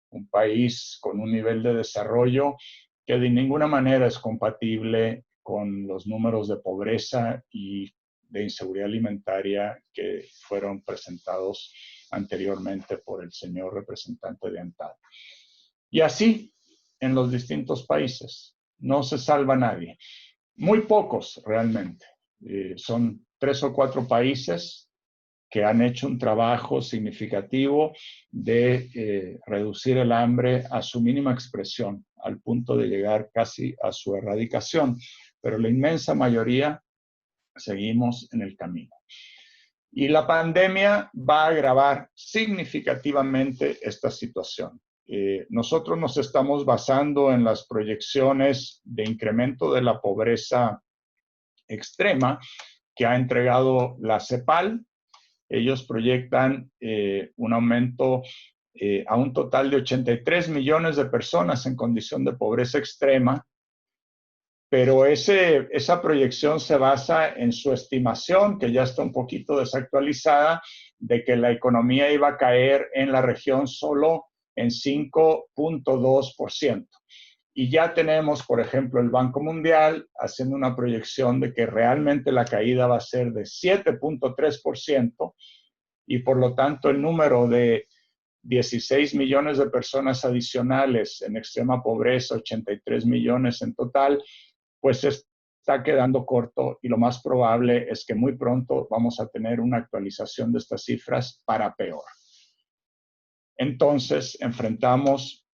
un país con un nivel de desarrollo que de ninguna manera es compatible con los números de pobreza y de inseguridad alimentaria que fueron presentados anteriormente por el señor representante de ANTAD. Y así en los distintos países. No se salva nadie. Muy pocos realmente. Son 3 o 4 países que han hecho un trabajo significativo de reducir el hambre a su mínima expresión, al punto de llegar casi a su erradicación. Pero la inmensa mayoría seguimos en el camino. Y la pandemia va a agravar significativamente esta situación. Nosotros nos estamos basando en las proyecciones de incremento de la pobreza extrema que ha entregado la CEPAL. Ellos proyectan un aumento a un total de 83 millones de personas en condición de pobreza extrema pero esa proyección se basa en su estimación, que ya está un poquito desactualizada, de que la economía iba a caer en la región solo en 5.2%. Y ya tenemos, por ejemplo, el Banco Mundial haciendo una proyección de que realmente la caída va a ser de 7.3%, y por lo tanto el número de 16 millones de personas adicionales en extrema pobreza, 83 millones en total, pues está quedando corto, y lo más probable es que muy pronto vamos a tener una actualización de estas cifras para peor. Entonces, enfrentamos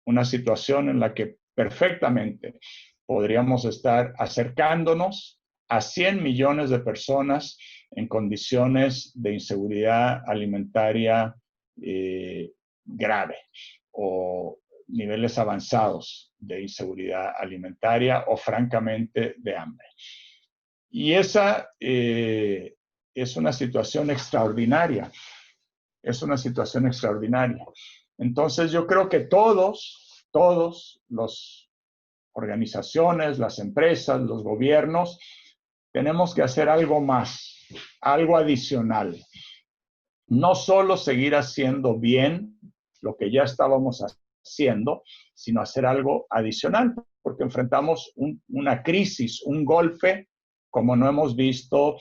una situación en la que perfectamente podríamos estar acercándonos a 100 millones de personas en condiciones de inseguridad alimentaria grave, o niveles avanzados de inseguridad alimentaria, o francamente de hambre. Y esa es una situación extraordinaria. Es una situación extraordinaria. Entonces yo creo que todos las organizaciones, las empresas, los gobiernos, tenemos que hacer algo más, algo adicional. No solo seguir haciendo bien lo que ya estábamos haciendo, sino hacer algo adicional, porque enfrentamos una crisis, un golpe, como no hemos visto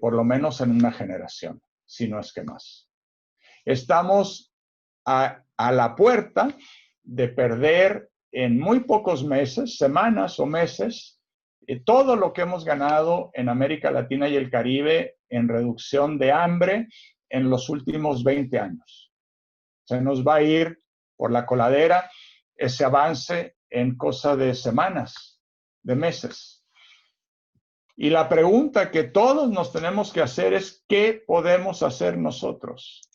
por lo menos en una generación, si no es que más. Estamos a la puerta de perder en muy pocos meses, semanas o meses, todo lo que hemos ganado en América Latina y el Caribe en reducción de hambre en los últimos 20 años. Se nos va a ir por la coladera ese avance en cosa de semanas, de meses. Y la pregunta que todos nos tenemos que hacer es, ¿qué podemos hacer nosotros?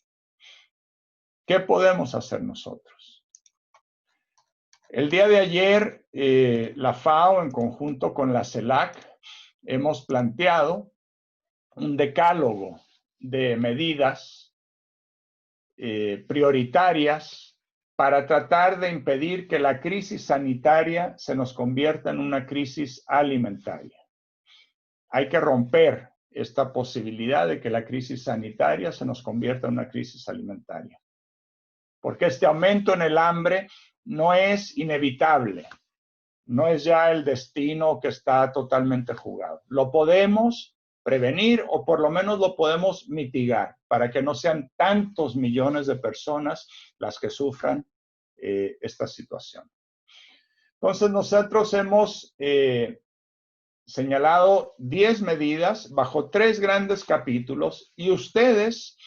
¿Qué podemos hacer nosotros? El día de ayer, la FAO, en conjunto con la CELAC, hemos planteado un decálogo de medidas prioritarias para tratar de impedir que la crisis sanitaria se nos convierta en una crisis alimentaria. Hay que romper esta posibilidad de que la crisis sanitaria se nos convierta en una crisis alimentaria, porque este aumento en el hambre no es inevitable, no es ya el destino que está totalmente jugado. Lo podemos prevenir, o por lo menos lo podemos mitigar, para que no sean tantos millones de personas las que sufran esta situación. Entonces nosotros hemos señalado 10 medidas bajo 3 grandes capítulos, y ustedes,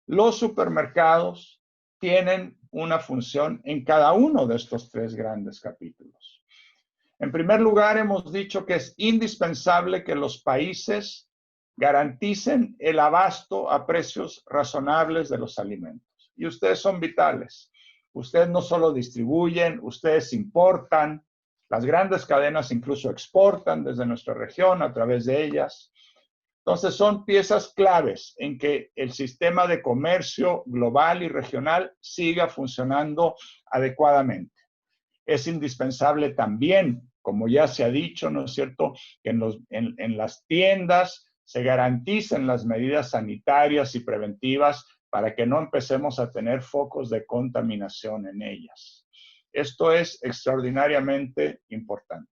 los supermercados, tienen una función en cada uno de estos 3 grandes capítulos. En primer lugar, hemos dicho que es indispensable que los países garanticen el abasto a precios razonables de los alimentos. Y ustedes son vitales. Ustedes no solo distribuyen, ustedes importan. Las grandes cadenas incluso exportan desde nuestra región a través de ellas. Entonces son piezas claves en que el sistema de comercio global y regional siga funcionando adecuadamente. Es indispensable también, como ya se ha dicho, ¿no es cierto?, que en las tiendas se garanticen las medidas sanitarias y preventivas para que no empecemos a tener focos de contaminación en ellas. Esto es extraordinariamente importante.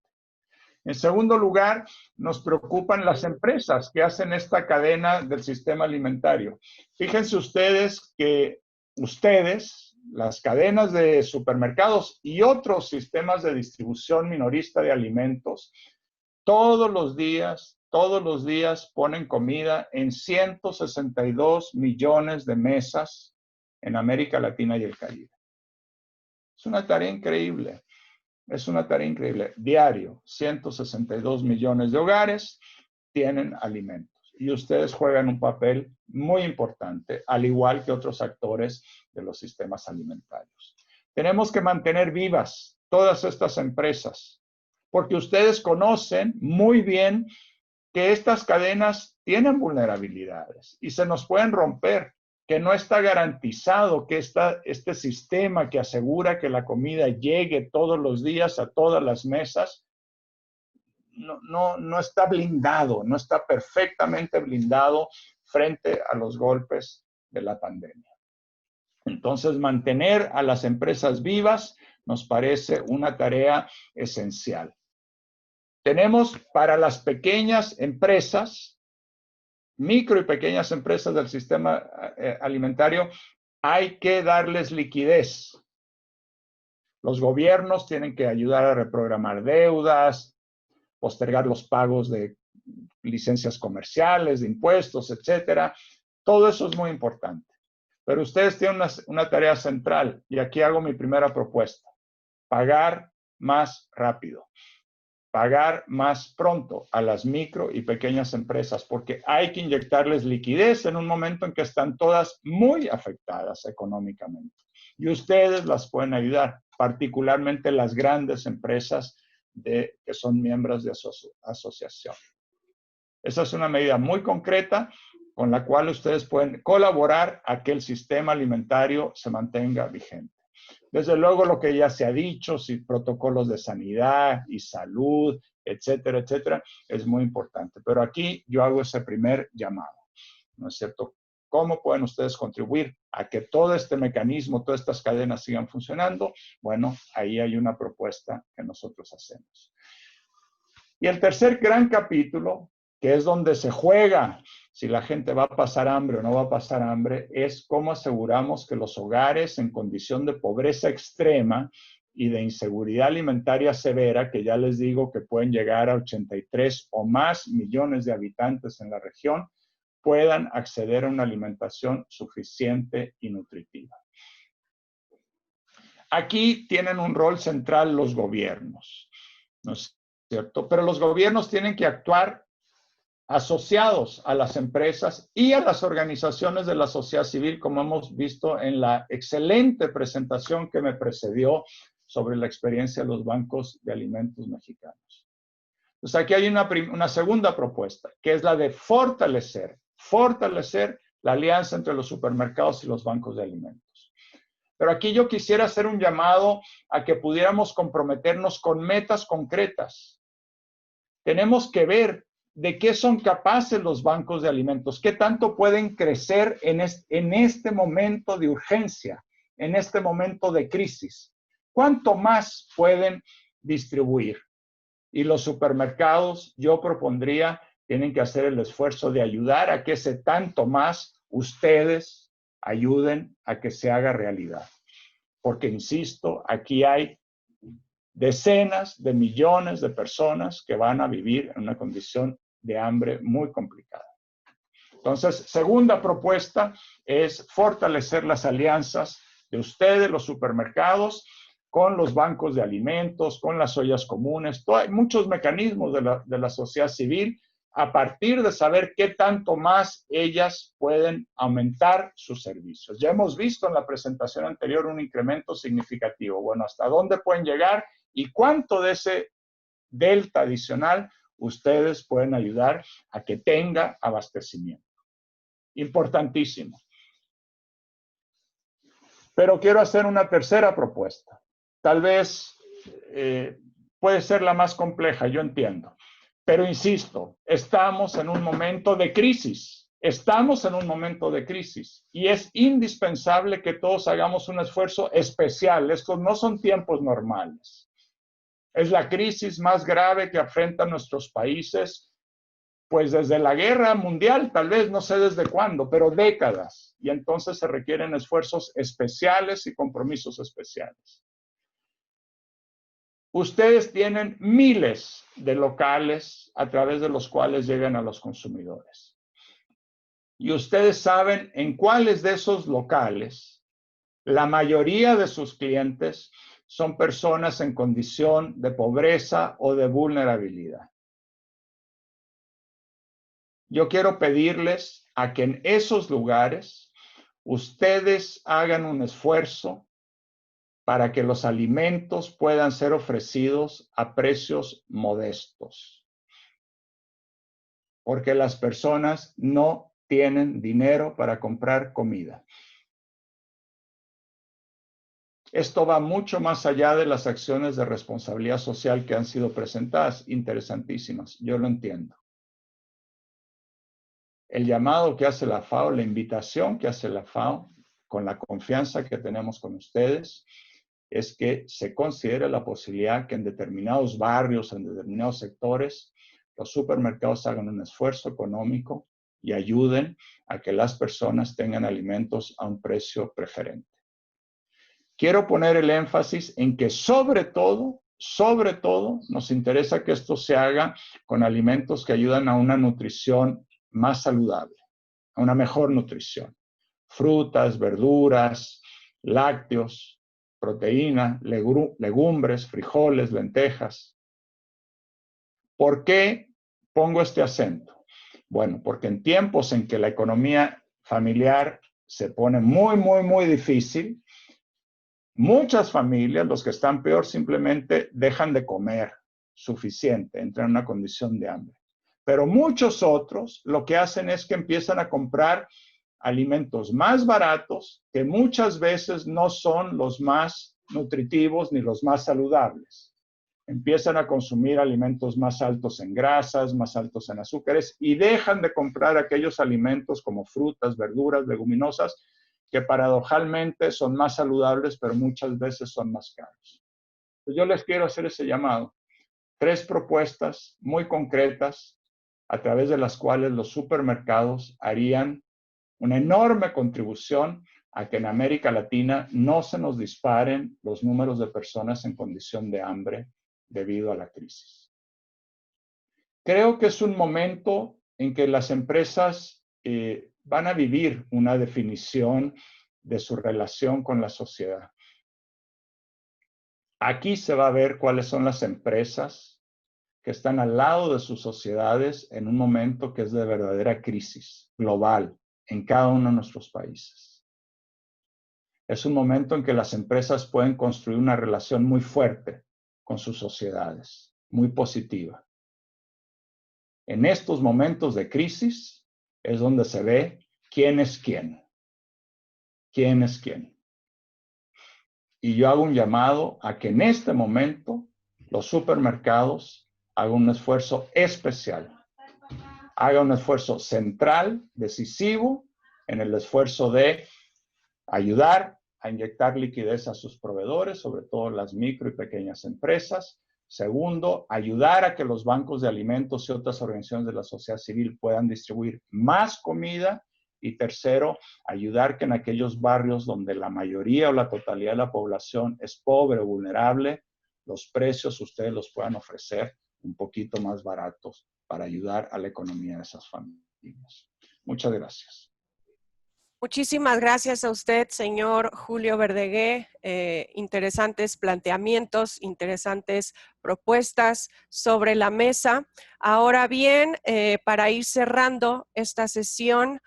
En segundo lugar, nos preocupan las empresas que hacen esta cadena del sistema alimentario. Fíjense ustedes que las cadenas de supermercados y otros sistemas de distribución minorista de alimentos, todos los días ponen comida en 162 millones de mesas en América Latina y el Caribe. Es una tarea increíble. Es una tarea increíble. Diario, 162 millones de hogares tienen alimentos. Y ustedes juegan un papel muy importante, al igual que otros actores de los sistemas alimentarios. Tenemos que mantener vivas todas estas empresas, porque ustedes conocen muy bien que estas cadenas tienen vulnerabilidades y se nos pueden romper, que no está garantizado que este sistema que asegura que la comida llegue todos los días a todas las mesas no está blindado, no está perfectamente blindado frente a los golpes de la pandemia. Entonces, mantener a las empresas vivas nos parece una tarea esencial. Tenemos para las pequeñas empresas, micro y pequeñas empresas del sistema alimentario, hay que darles liquidez. Los gobiernos tienen que ayudar a reprogramar deudas, postergar los pagos de licencias comerciales, de impuestos, etcétera. Todo eso es muy importante. Pero ustedes tienen una tarea central, y aquí hago mi primera propuesta: pagar más rápido, pagar más pronto a las micro y pequeñas empresas, porque hay que inyectarles liquidez en un momento en que están todas muy afectadas económicamente. Y ustedes las pueden ayudar, particularmente las grandes empresas que son miembros de asociación. Esa es una medida muy concreta con la cual ustedes pueden colaborar a que el sistema alimentario se mantenga vigente. Desde luego, lo que ya se ha dicho, si protocolos de sanidad y salud, etcétera, etcétera, es muy importante. Pero aquí yo hago ese primer llamado, ¿no es cierto? ¿Cómo pueden ustedes contribuir a que todo este mecanismo, todas estas cadenas sigan funcionando? Bueno, ahí hay una propuesta que nosotros hacemos. Y el tercer gran capítulo, que es donde se juega si la gente va a pasar hambre o no va a pasar hambre, es cómo aseguramos que los hogares en condición de pobreza extrema y de inseguridad alimentaria severa, que ya les digo que pueden llegar a 83 o más millones de habitantes en la región, puedan acceder a una alimentación suficiente y nutritiva. Aquí tienen un rol central los gobiernos, ¿no es cierto? Pero los gobiernos tienen que actuar asociados a las empresas y a las organizaciones de la sociedad civil, como hemos visto en la excelente presentación que me precedió sobre la experiencia de los bancos de alimentos mexicanos. Pues aquí hay una segunda propuesta, que es la de fortalecer la alianza entre los supermercados y los bancos de alimentos. Pero aquí yo quisiera hacer un llamado a que pudiéramos comprometernos con metas concretas. Tenemos que ver de qué son capaces los bancos de alimentos, qué tanto pueden crecer en este momento de urgencia, en este momento de crisis. ¿Cuánto más pueden distribuir? Y los supermercados, yo propondría, tienen que hacer el esfuerzo de ayudar a que ese tanto más ustedes ayuden a que se haga realidad. Porque, insisto, aquí hay decenas de millones de personas que van a vivir en una condición de hambre muy complicada. Entonces, segunda propuesta es fortalecer las alianzas de ustedes, los supermercados, con los bancos de alimentos, con las ollas comunes. Hay muchos mecanismos de la sociedad civil a partir de saber qué tanto más ellas pueden aumentar sus servicios. Ya hemos visto en la presentación anterior un incremento significativo. Bueno, ¿hasta dónde pueden llegar y cuánto de ese delta adicional ustedes pueden ayudar a que tenga abastecimiento? Importantísimo. Pero quiero hacer una tercera propuesta. Tal vez puede ser la más compleja, yo entiendo. Pero insisto, estamos en un momento de crisis. Estamos en un momento de crisis y es indispensable que todos hagamos un esfuerzo especial. Estos no son tiempos normales. Es la crisis más grave que afrentan nuestros países, pues desde la guerra mundial, tal vez, no sé desde cuándo, pero décadas. Y entonces se requieren esfuerzos especiales y compromisos especiales. Ustedes tienen miles de locales a través de los cuales llegan a los consumidores. Y ustedes saben en cuáles de esos locales la mayoría de sus clientes son personas en condición de pobreza o de vulnerabilidad. Yo quiero pedirles a que en esos lugares ustedes hagan un esfuerzo para que los alimentos puedan ser ofrecidos a precios modestos. Porque las personas no tienen dinero para comprar comida. Esto va mucho más allá de las acciones de responsabilidad social que han sido presentadas, interesantísimas, yo lo entiendo. El llamado que hace la FAO, la invitación que hace la FAO, con la confianza que tenemos con ustedes, es que se considere la posibilidad que en determinados barrios, en determinados sectores, los supermercados hagan un esfuerzo económico y ayuden a que las personas tengan alimentos a un precio preferente. Quiero poner el énfasis en que sobre todo, nos interesa que esto se haga con alimentos que ayudan a una nutrición más saludable, a una mejor nutrición. Frutas, verduras, lácteos, proteína, legumbres, frijoles, lentejas. ¿Por qué pongo este acento? Bueno, porque en tiempos en que la economía familiar se pone muy difícil, muchas familias, los que están peor, simplemente dejan de comer suficiente, entran en una condición de hambre. Pero muchos otros lo que hacen es que empiezan a comprar alimentos más baratos que muchas veces no son los más nutritivos ni los más saludables. Empiezan a consumir alimentos más altos en grasas, más altos en azúcares y dejan de comprar aquellos alimentos como frutas, verduras, leguminosas que paradojalmente son más saludables, pero muchas veces son más caros. Yo les quiero hacer ese llamado. 3 propuestas muy concretas a través de las cuales los supermercados harían una enorme contribución a que en América Latina no se nos disparen los números de personas en condición de hambre debido a la crisis. Creo que es un momento en que las empresas van a vivir una definición de su relación con la sociedad. Aquí se va a ver cuáles son las empresas que están al lado de sus sociedades en un momento que es de verdadera crisis global en cada uno de nuestros países. Es un momento en que las empresas pueden construir una relación muy fuerte con sus sociedades, muy positiva. En estos momentos de crisis es donde se ve quién es quién. ¿Quién es quién? Y yo hago un llamado a que en este momento los supermercados hagan un esfuerzo especial, hagan un esfuerzo central, decisivo, en el esfuerzo de ayudar a inyectar liquidez a sus proveedores, sobre todo las micro y pequeñas empresas. Segundo, ayudar a que los bancos de alimentos y otras organizaciones de la sociedad civil puedan distribuir más comida. Y tercero, ayudar que en aquellos barrios donde la mayoría o la totalidad de la población es pobre o vulnerable, los precios ustedes los puedan ofrecer un poquito más baratos para ayudar a la economía de esas familias. Muchas gracias. Muchísimas gracias a usted, señor Julio Verdegué. Interesantes planteamientos, interesantes propuestas sobre la mesa. Ahora bien, para ir cerrando esta sesión,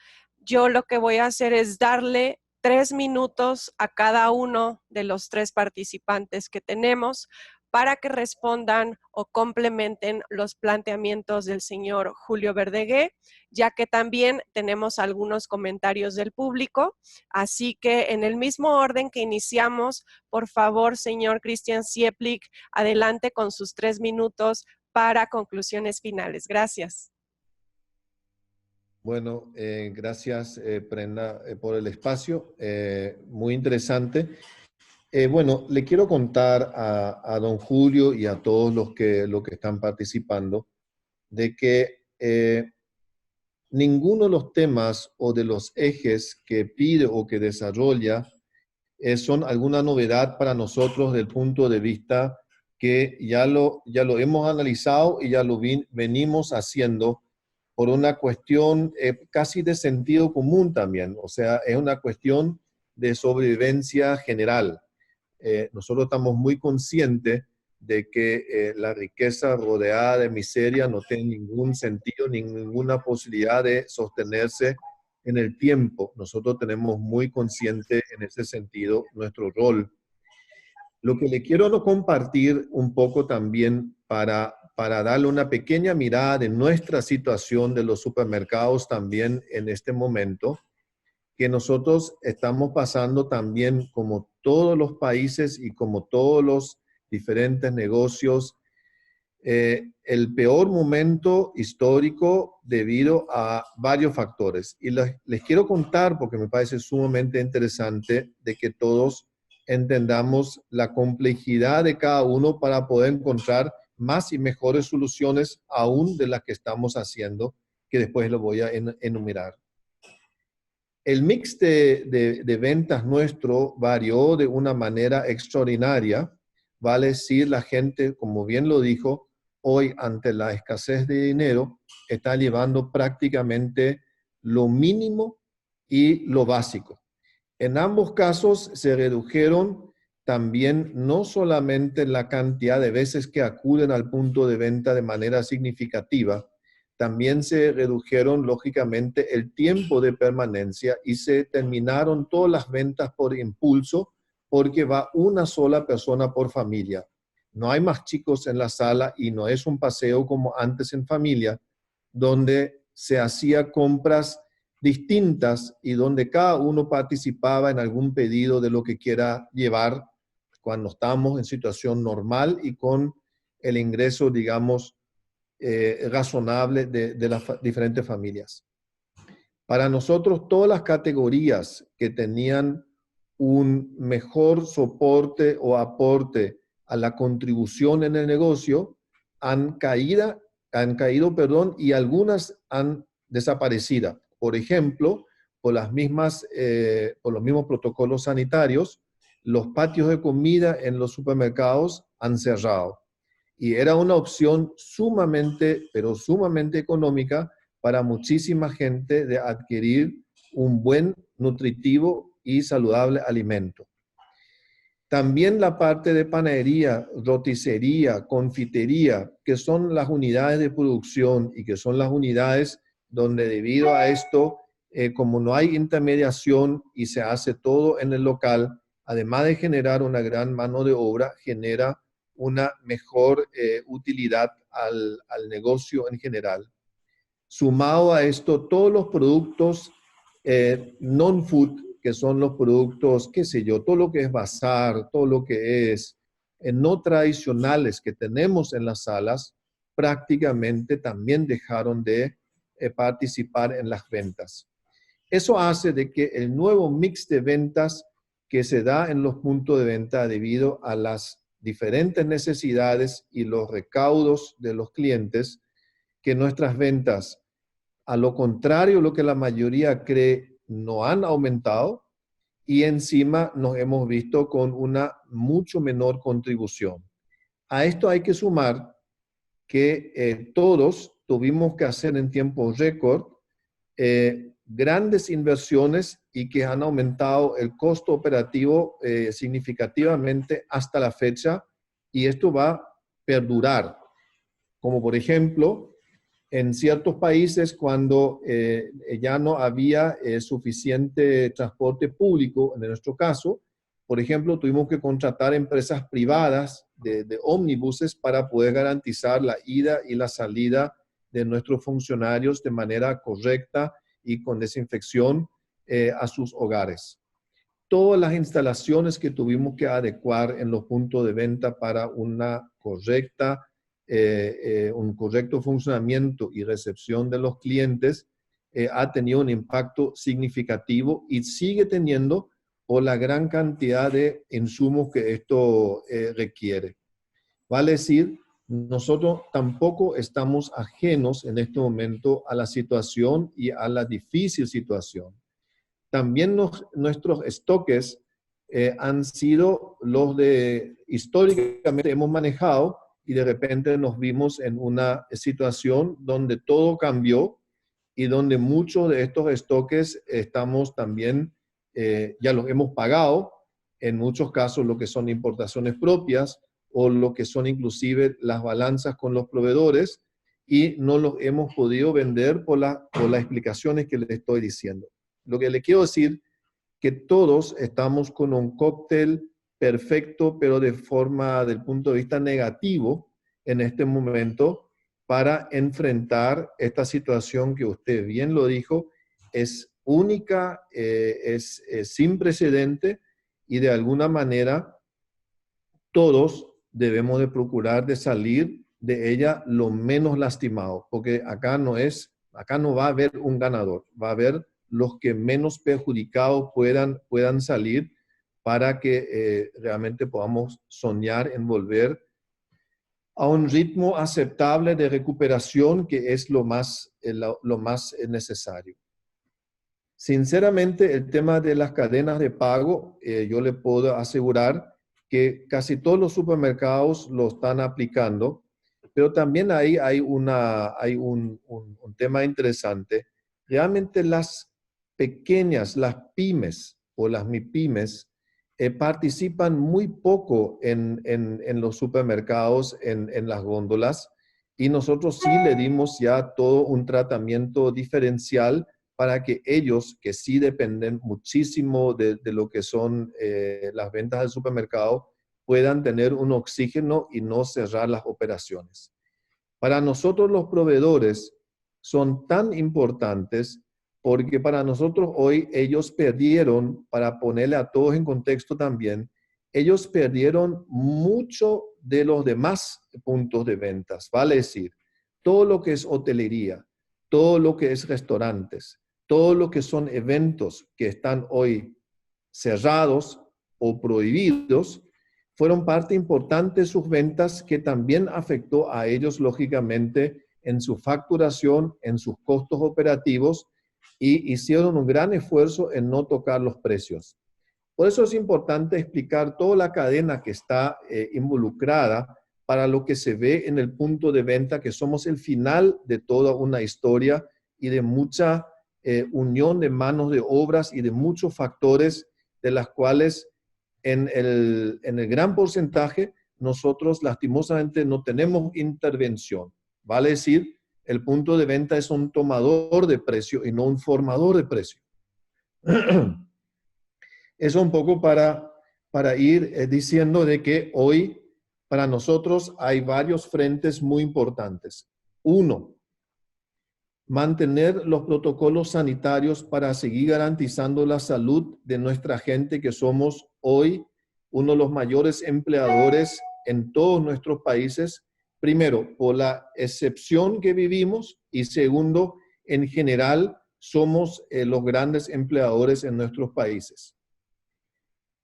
yo lo que voy a hacer es darle 3 minutos a cada uno de los 3 participantes que tenemos para que respondan o complementen los planteamientos del señor Julio Verdegué, ya que también tenemos algunos comentarios del público. Así que en el mismo orden que iniciamos, por favor, señor Christian Sieplik, adelante con sus 3 minutos para conclusiones finales. Gracias. Bueno, gracias, Brenda, por el espacio. Muy interesante. Bueno, le quiero contar a don Julio y a todos los que están participando de que ninguno de los temas o de los ejes que pide o que desarrolla son alguna novedad para nosotros del punto de vista que ya lo hemos analizado y ya lo venimos haciendo por una cuestión casi de sentido común también. O sea, es una cuestión de sobrevivencia general. Nosotros estamos muy conscientes de que la riqueza rodeada de miseria no tiene ningún sentido, ninguna posibilidad de sostenerse en el tiempo. Nosotros tenemos muy consciente en ese sentido nuestro rol. Lo que le quiero compartir un poco también para darle una pequeña mirada de nuestra situación de los supermercados también en este momento, que nosotros estamos pasando también, como todos los países y como todos los diferentes negocios, el peor momento histórico debido a varios factores. Y les quiero contar, porque me parece sumamente interesante, de que todos entendamos la complejidad de cada uno para poder encontrar más y mejores soluciones aún de las que estamos haciendo, que después lo voy a enumerar. El mix de ventas nuestro varió de una manera extraordinaria. Vale decir, la gente, como bien lo dijo, hoy ante la escasez de dinero, está llevando prácticamente lo mínimo y lo básico. En ambos casos se redujeron también no solamente la cantidad de veces que acuden al punto de venta de manera significativa, también se redujeron lógicamente el tiempo de permanencia y se terminaron todas las ventas por impulso porque va una sola persona por familia. No hay más chicos en la sala y no es un paseo como antes en familia, donde se hacía compras distintas y donde cada uno participaba en algún pedido de lo que quiera llevar cuando estamos en situación normal y con el ingreso, digamos, razonable de las diferentes familias. Para nosotros, todas las categorías que tenían un mejor soporte o aporte a la contribución en el negocio han caído, y algunas han desaparecido. Por ejemplo, por los mismos protocolos sanitarios, los patios de comida en los supermercados han cerrado. Y era una opción sumamente, pero sumamente económica para muchísima gente de adquirir un buen, nutritivo y saludable alimento. También la parte de panadería, roticería, confitería, que son las unidades de producción y que son las unidades donde debido a esto, como no hay intermediación y se hace todo en el local, además de generar una gran mano de obra, genera una mejor utilidad al negocio en general. Sumado a esto, todos los productos non-food, que son los productos, qué sé yo, todo lo que es bazar, todo lo que es no tradicionales que tenemos en las salas, prácticamente también dejaron de participar en las ventas. Eso hace de que el nuevo mix de ventas que se da en los puntos de venta debido a las diferentes necesidades y los recaudos de los clientes, que nuestras ventas, a lo contrario, lo que la mayoría cree, no han aumentado y encima nos hemos visto con una mucho menor contribución. A esto hay que sumar que todos tuvimos que hacer en tiempo récord grandes inversiones y que han aumentado el costo operativo significativamente hasta la fecha, y esto va a perdurar. Como por ejemplo, en ciertos países cuando ya no había suficiente transporte público, en nuestro caso, por ejemplo, tuvimos que contratar empresas privadas de ómnibuses para poder garantizar la ida y la salida de nuestros funcionarios de manera correcta y con desinfección a sus hogares. Todas las instalaciones que tuvimos que adecuar en los puntos de venta para una correcta un correcto funcionamiento y recepción de los clientes ha tenido un impacto significativo y sigue teniendo por la gran cantidad de insumos que esto requiere. Vale decir, nosotros tampoco estamos ajenos en este momento a la situación y a la difícil situación. También nuestros estoques han sido los de históricamente hemos manejado, y de repente nos vimos en una situación donde todo cambió y donde muchos de estos estoques estamos también, ya los hemos pagado, en muchos casos lo que son importaciones propias o lo que son inclusive las balanzas con los proveedores, y no los hemos podido vender por las explicaciones que les estoy diciendo. Lo que le quiero decir que todos estamos con un cóctel perfecto, pero de forma, del punto de vista negativo, en este momento, para enfrentar esta situación que usted bien lo dijo, es única, es sin precedente y de alguna manera todos debemos de procurar de salir de ella lo menos lastimado, porque acá no va a haber un ganador, va a haber los que menos perjudicados puedan salir para que realmente podamos soñar en volver a un ritmo aceptable de recuperación, que es lo más necesario. Sinceramente, el tema de las cadenas de pago, yo le puedo asegurar que casi todos los supermercados lo están aplicando, pero también hay un tema interesante. Realmente las pequeñas, las pymes o las MIPYMES, participan muy poco en los supermercados, en las góndolas, y nosotros sí le dimos ya todo un tratamiento diferencial para que ellos, que sí dependen muchísimo de lo que son las ventas del supermercado, puedan tener un oxígeno y no cerrar las operaciones. Para nosotros los proveedores son tan importantes porque para nosotros hoy ellos perdieron, para ponerle a todos en contexto también, ellos perdieron mucho de los demás puntos de ventas. Vale decir, todo lo que es hotelería, todo lo que es restaurantes, todo lo que son eventos que están hoy cerrados o prohibidos, fueron parte importante de sus ventas, que también afectó a ellos lógicamente en su facturación, en sus costos operativos, y hicieron un gran esfuerzo en no tocar los precios. Por eso es importante explicar toda la cadena que está involucrada para lo que se ve en el punto de venta, que somos el final de toda una historia y de mucha unión de manos de obras y de muchos factores, de las cuales en el gran porcentaje nosotros lastimosamente no tenemos intervención. Vale decir, el punto de venta es un tomador de precio y no un formador de precio. Eso un poco para ir diciendo de que hoy para nosotros hay varios frentes muy importantes. Uno, mantener los protocolos sanitarios para seguir garantizando la salud de nuestra gente, que somos hoy uno de los mayores empleadores en todos nuestros países. Primero, por la excepción que vivimos, y segundo, en general, somos los grandes empleadores en nuestros países.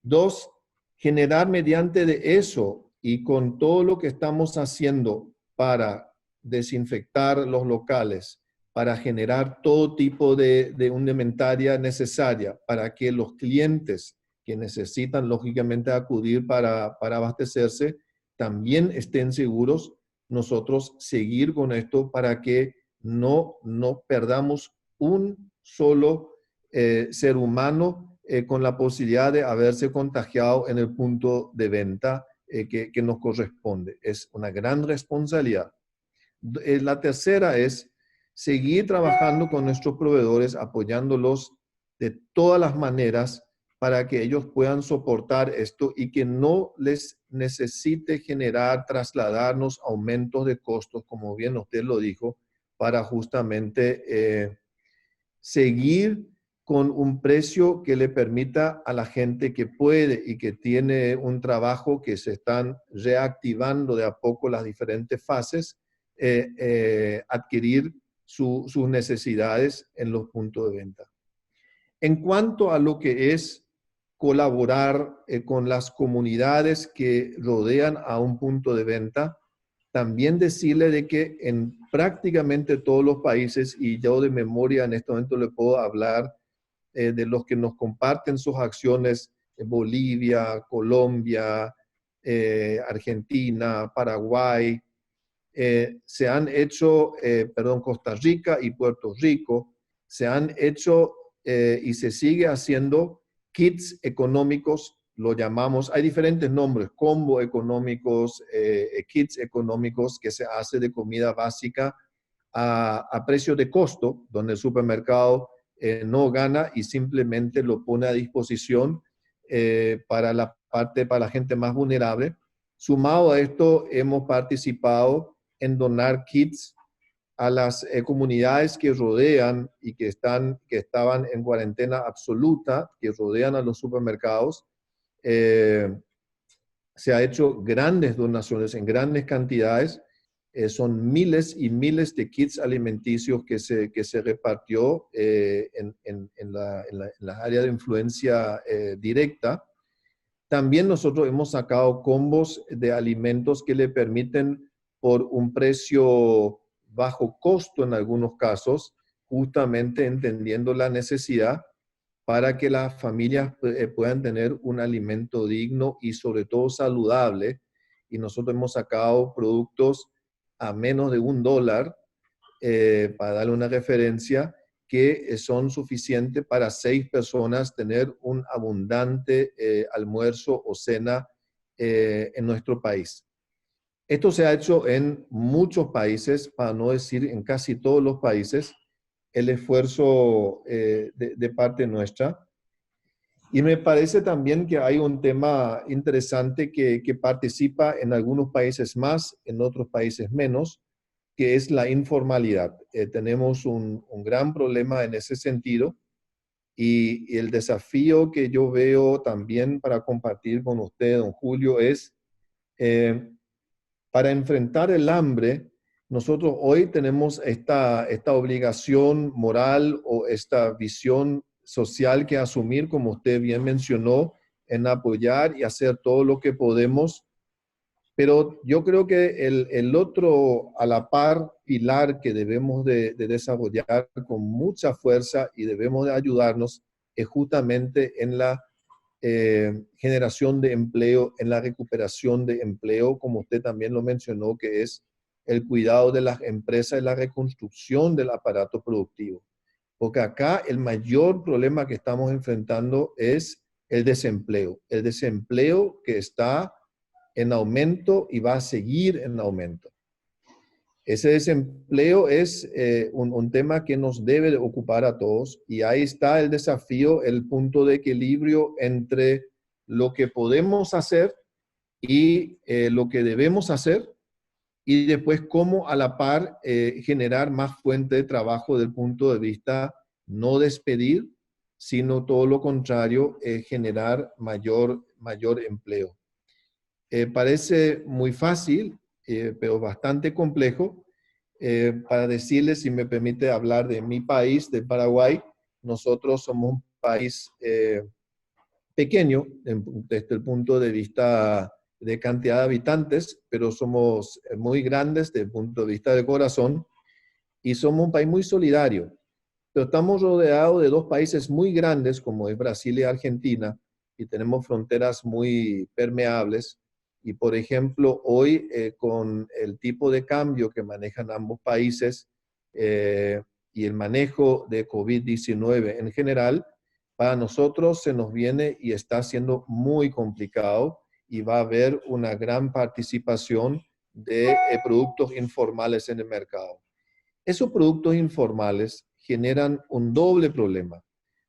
Dos, generar mediante de eso y con todo lo que estamos haciendo para desinfectar los locales, para generar todo tipo de indumentaria necesaria para que los clientes que necesitan lógicamente acudir para abastecerse también estén seguros. Nosotros seguir con esto para que no perdamos un solo ser humano con la posibilidad de haberse contagiado en el punto de venta que nos corresponde. Es una gran responsabilidad. La tercera es seguir trabajando con nuestros proveedores, apoyándolos de todas las maneras para que ellos puedan soportar esto y que no les necesite trasladarnos aumentos de costos, como bien usted lo dijo, para justamente seguir con un precio que le permita a la gente que puede y que tiene un trabajo, que se están reactivando de a poco las diferentes fases, adquirir sus necesidades en los puntos de venta. En cuanto a lo que es colaborar con las comunidades que rodean a un punto de venta, también decirle de que en prácticamente todos los países, y yo de memoria en este momento le puedo hablar de los que nos comparten sus acciones, Bolivia, Colombia, Argentina, Paraguay, se han hecho, Costa Rica y Puerto Rico, se han hecho y se sigue haciendo kits económicos, lo llamamos, hay diferentes nombres, combo económicos, kits económicos, que se hace de comida básica a precio de costo, donde el supermercado no gana y simplemente lo pone a disposición para la gente más vulnerable. Sumado a esto, hemos participado en donar kits a las comunidades que rodean y que estaban en cuarentena absoluta, que rodean a los supermercados. Se ha hecho grandes donaciones en grandes cantidades. Son miles y miles de kits alimenticios que se repartió en la área de influencia directa. También nosotros hemos sacado combos de alimentos que le permiten, por un precio bajo costo en algunos casos, justamente entendiendo la necesidad, para que las familias puedan tener un alimento digno y sobre todo saludable. Y nosotros hemos sacado productos a menos de $1, para darle una referencia, que son suficientes para 6 personas tener un abundante almuerzo o cena en nuestro país. Esto se ha hecho en muchos países, para no decir en casi todos los países, el esfuerzo de parte nuestra. Y me parece también que hay un tema interesante que participa en algunos países más, en otros países menos, que es la informalidad. Tenemos un gran problema en ese sentido, y el desafío que yo veo también para compartir con usted, don Julio, es para enfrentar el hambre. Nosotros hoy tenemos esta obligación moral o esta visión social que asumir, como usted bien mencionó, en apoyar y hacer todo lo que podemos. Pero yo creo que el otro, a la par, pilar que debemos de desarrollar con mucha fuerza y debemos de ayudarnos es justamente en la generación de empleo, en la recuperación de empleo, como usted también lo mencionó, que es el cuidado de las empresas y la reconstrucción del aparato productivo. Porque acá el mayor problema que estamos enfrentando es el desempleo que está en aumento y va a seguir en aumento. Ese desempleo es un tema que nos debe de ocupar a todos, y ahí está el desafío, el punto de equilibrio entre lo que podemos hacer y lo que debemos hacer, y después cómo a la par generar más fuente de trabajo desde el punto de vista no despedir, sino todo lo contrario, generar mayor empleo. Parece muy fácil, pero bastante complejo. Para decirles, si me permite hablar de mi país, de Paraguay, nosotros somos un país pequeño desde el punto de vista de cantidad de habitantes, pero somos muy grandes desde el punto de vista de corazón, y somos un país muy solidario. Pero estamos rodeados de 2 países muy grandes, como es Brasil y Argentina, y tenemos fronteras muy permeables. Y, por ejemplo, hoy con el tipo de cambio que manejan ambos países y el manejo de COVID-19 en general, para nosotros se nos viene y está siendo muy complicado, y va a haber una gran participación de productos informales en el mercado. Esos productos informales generan un doble problema.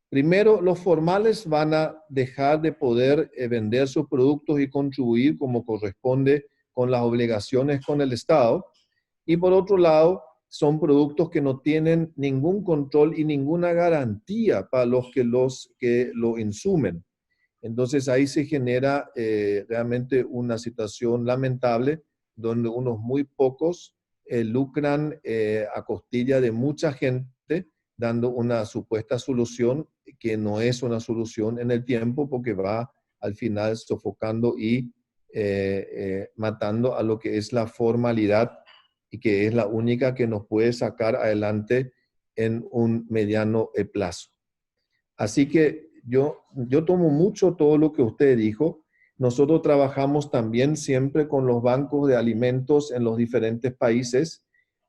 Primero, los formales van a dejar de poder vender sus productos y contribuir como corresponde con las obligaciones con el Estado. Y por otro lado, son productos que no tienen ningún control y ninguna garantía para los que lo insumen. Entonces ahí se genera realmente una situación lamentable, donde unos muy pocos lucran a costilla de mucha gente, dando una supuesta solución que no es una solución en el tiempo, porque va al final sofocando y matando a lo que es la formalidad, y que es la única que nos puede sacar adelante en un mediano plazo. Así que yo tomo mucho todo lo que usted dijo. Nosotros trabajamos también siempre con los bancos de alimentos en los diferentes países.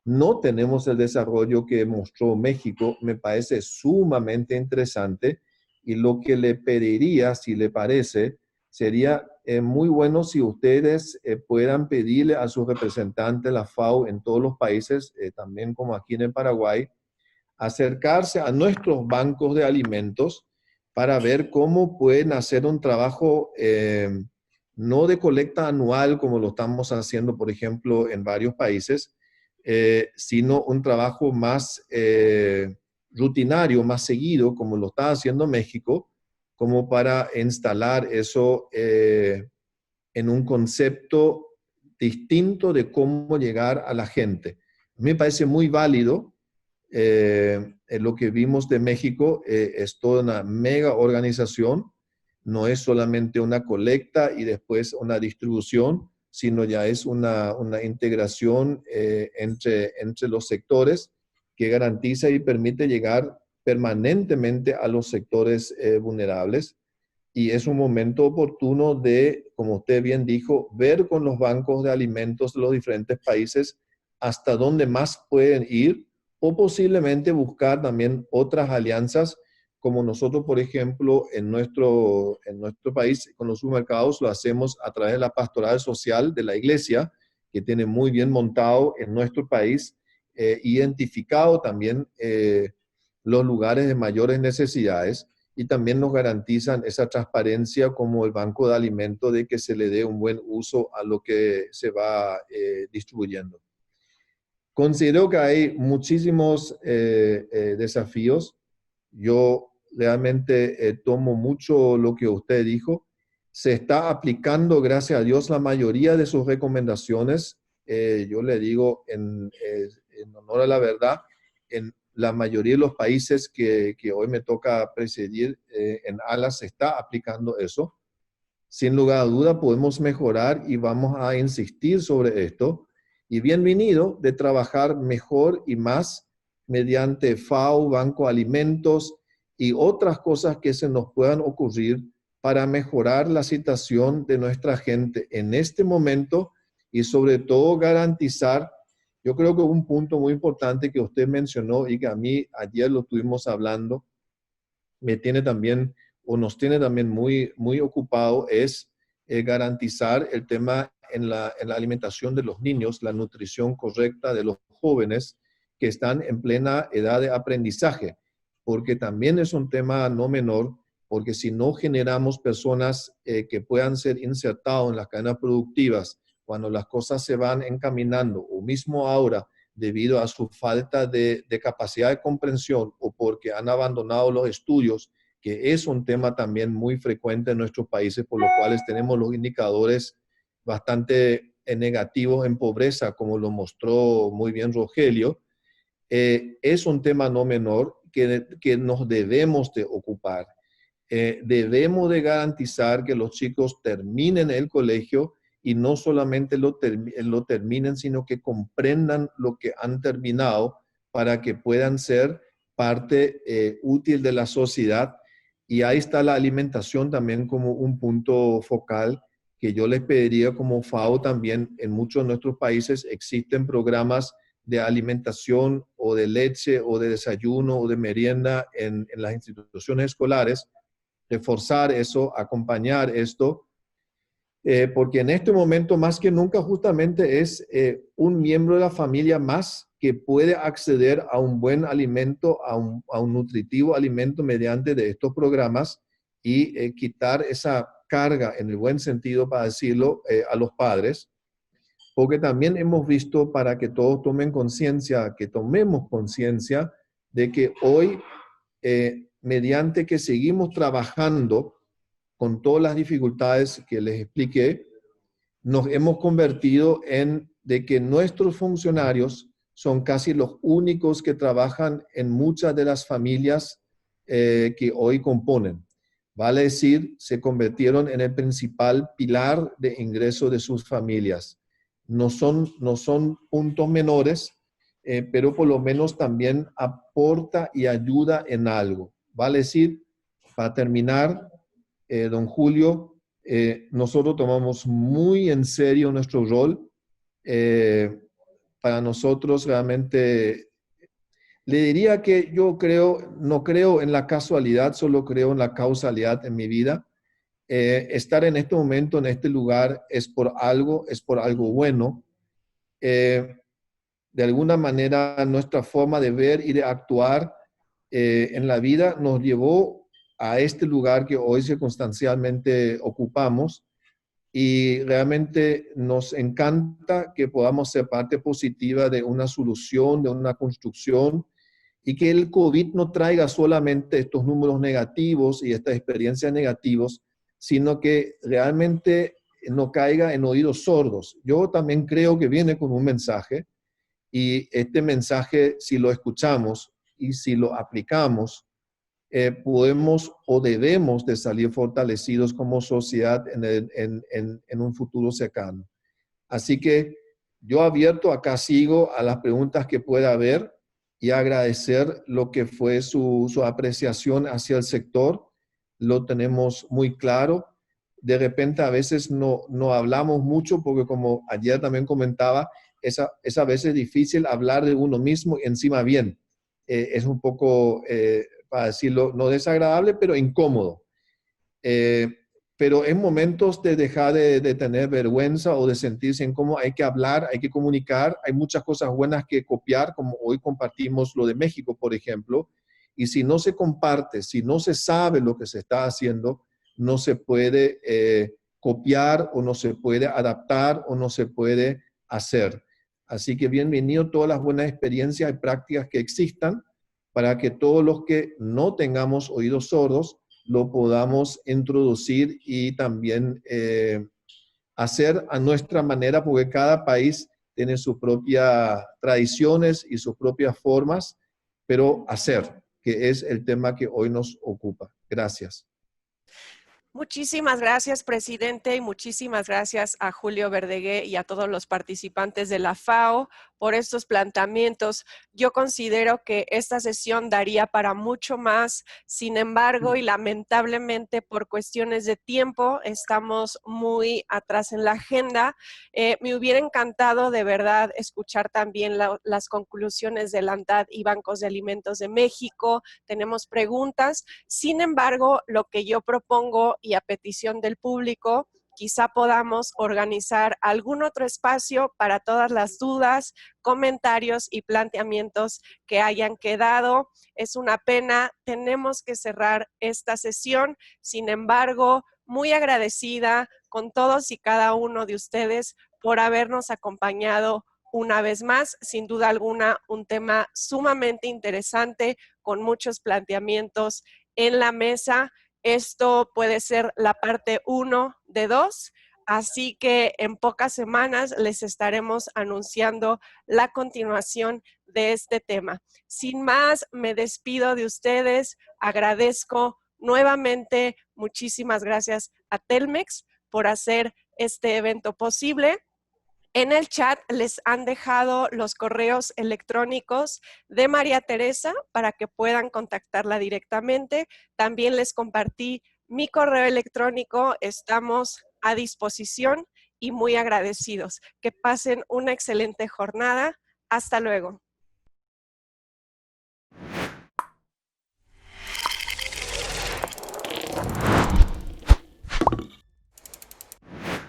No tenemos el desarrollo que mostró México. Me parece sumamente interesante, y lo que le pediría, si le parece, sería muy bueno si ustedes puedan pedirle a sus representantes, la FAO, en todos los países, también como aquí en el Paraguay, acercarse a nuestros bancos de alimentos para ver cómo pueden hacer un trabajo no de colecta anual como lo estamos haciendo, por ejemplo, en varios países, sino un trabajo más rutinario, más seguido, como lo está haciendo México, como para instalar eso en un concepto distinto de cómo llegar a la gente. A mí me parece muy válido. Lo que vimos de México es toda una mega organización, no es solamente una colecta y después una distribución, sino ya es una integración entre los sectores que garantiza y permite llegar permanentemente a los sectores vulnerables. Y es un momento oportuno de, como usted bien dijo, ver con los bancos de alimentos de los diferentes países hasta dónde más pueden ir o posiblemente buscar también otras alianzas, como nosotros, por ejemplo, en nuestro país, con los supermercados, lo hacemos a través de la pastoral social de la iglesia, que tiene muy bien montado en nuestro país, identificado también los lugares de mayores necesidades, y también nos garantizan esa transparencia como el banco de alimentos de que se le dé un buen uso a lo que se va distribuyendo. Considero que hay muchísimos desafíos. Yo realmente tomo mucho lo que usted dijo. Se está aplicando, gracias a Dios, la mayoría de sus recomendaciones. Yo le digo en honor a la verdad, en la mayoría de los países que hoy me toca presidir, en ALAS se está aplicando eso. Sin lugar a duda podemos mejorar y vamos a insistir sobre esto. Y bienvenido de trabajar mejor y más mediante FAO, Banco de Alimentos y otras cosas que se nos puedan ocurrir para mejorar la situación de nuestra gente en este momento y sobre todo garantizar. Yo creo que un punto muy importante que usted mencionó y que a mí ayer lo estuvimos hablando, me tiene también o nos tiene también muy, muy ocupado, es garantizar el tema en la alimentación de los niños, la nutrición correcta de los jóvenes que están en plena edad de aprendizaje, porque también es un tema no menor, porque si no generamos personas que puedan ser insertados en las cadenas productivas, cuando las cosas se van encaminando, o mismo ahora, debido a su falta de capacidad de comprensión o porque han abandonado los estudios, que es un tema también muy frecuente en nuestros países, por lo cuales tenemos los indicadores bastante negativos en pobreza, como lo mostró muy bien Rogelio. Es un tema no menor que nos debemos de ocupar. Debemos de garantizar que los chicos terminen el colegio y no solamente lo terminen, sino que comprendan lo que han terminado para que puedan ser parte útil de la sociedad. Y ahí está la alimentación también como un punto focal que yo les pediría como FAO también. En muchos de nuestros países existen programas de alimentación o de leche o de desayuno o de merienda en las instituciones escolares. Reforzar eso, acompañar esto, porque en este momento más que nunca justamente es un miembro de la familia más que puede acceder a un buen alimento, a un nutritivo alimento mediante de estos programas y quitar esa carga, en el buen sentido para decirlo, a los padres, porque también hemos visto, para que todos tomen conciencia, que tomemos conciencia de que hoy, mediante que seguimos trabajando con todas las dificultades que les expliqué, nos hemos convertido en de que nuestros funcionarios son casi los únicos que trabajan en muchas de las familias que hoy componen. Vale decir, se convirtieron en el principal pilar de ingreso de sus familias. No son puntos menores, pero por lo menos también aporta y ayuda en algo. Vale decir, para terminar, don Julio, nosotros tomamos muy en serio nuestro rol. Para nosotros realmente, le diría que yo no creo en la casualidad, solo creo en la causalidad en mi vida. Estar en este momento, en este lugar, es por algo bueno. De alguna manera, nuestra forma de ver y de actuar en la vida nos llevó a este lugar que hoy circunstancialmente ocupamos, y realmente nos encanta que podamos ser parte positiva de una solución, de una construcción, y que el COVID no traiga solamente estos números negativos y estas experiencias negativas, sino que realmente no caiga en oídos sordos. Yo también creo que viene con un mensaje, y este mensaje, si lo escuchamos y si lo aplicamos, podemos o debemos de salir fortalecidos como sociedad en un futuro cercano. Así que yo abierto acá sigo a las preguntas que pueda haber y agradecer lo que fue su apreciación hacia el sector. Lo tenemos muy claro. De repente a veces no hablamos mucho porque, como ayer también comentaba, es a veces difícil hablar de uno mismo y encima bien. Es un poco, para decirlo, no desagradable, pero incómodo. Eh, pero en momentos de dejar de tener vergüenza o de sentirse incómodo, hay que hablar, hay que comunicar. Hay muchas cosas buenas que copiar, como hoy compartimos lo de México, por ejemplo. Y si no se comparte, si no se sabe lo que se está haciendo, no se puede copiar, o no se puede adaptar, o no se puede hacer. Así que bienvenido todas las buenas experiencias y prácticas que existan, para que todos los que no tengamos oídos sordos lo podamos introducir y también hacer a nuestra manera, porque cada país tiene sus propias tradiciones y sus propias formas, pero hacer, que es el tema que hoy nos ocupa. Gracias. Muchísimas gracias, presidente, y muchísimas gracias a Julio Verdegué y a todos los participantes de la FAO por estos planteamientos. Yo considero que esta sesión daría para mucho más. Sin embargo, y lamentablemente por cuestiones de tiempo, estamos muy atrás en la agenda. Me hubiera encantado de verdad escuchar también las conclusiones de la ANTAD y Bancos de Alimentos de México. Tenemos preguntas. Sin embargo, lo que yo propongo, y a petición del público, quizá podamos organizar algún otro espacio para todas las dudas, comentarios y planteamientos que hayan quedado. Es una pena, tenemos que cerrar esta sesión. Sin embargo, muy agradecida con todos y cada uno de ustedes por habernos acompañado una vez más. Sin duda alguna, un tema sumamente interesante, con muchos planteamientos en la mesa. Esto puede ser la parte 1 de 2, así que en pocas semanas les estaremos anunciando la continuación de este tema. Sin más, me despido de ustedes. Agradezco nuevamente, muchísimas gracias a Telmex por hacer este evento posible. En el chat les han dejado los correos electrónicos de María Teresa para que puedan contactarla directamente. También les compartí mi correo electrónico. Estamos a disposición y muy agradecidos. Que pasen una excelente jornada. Hasta luego.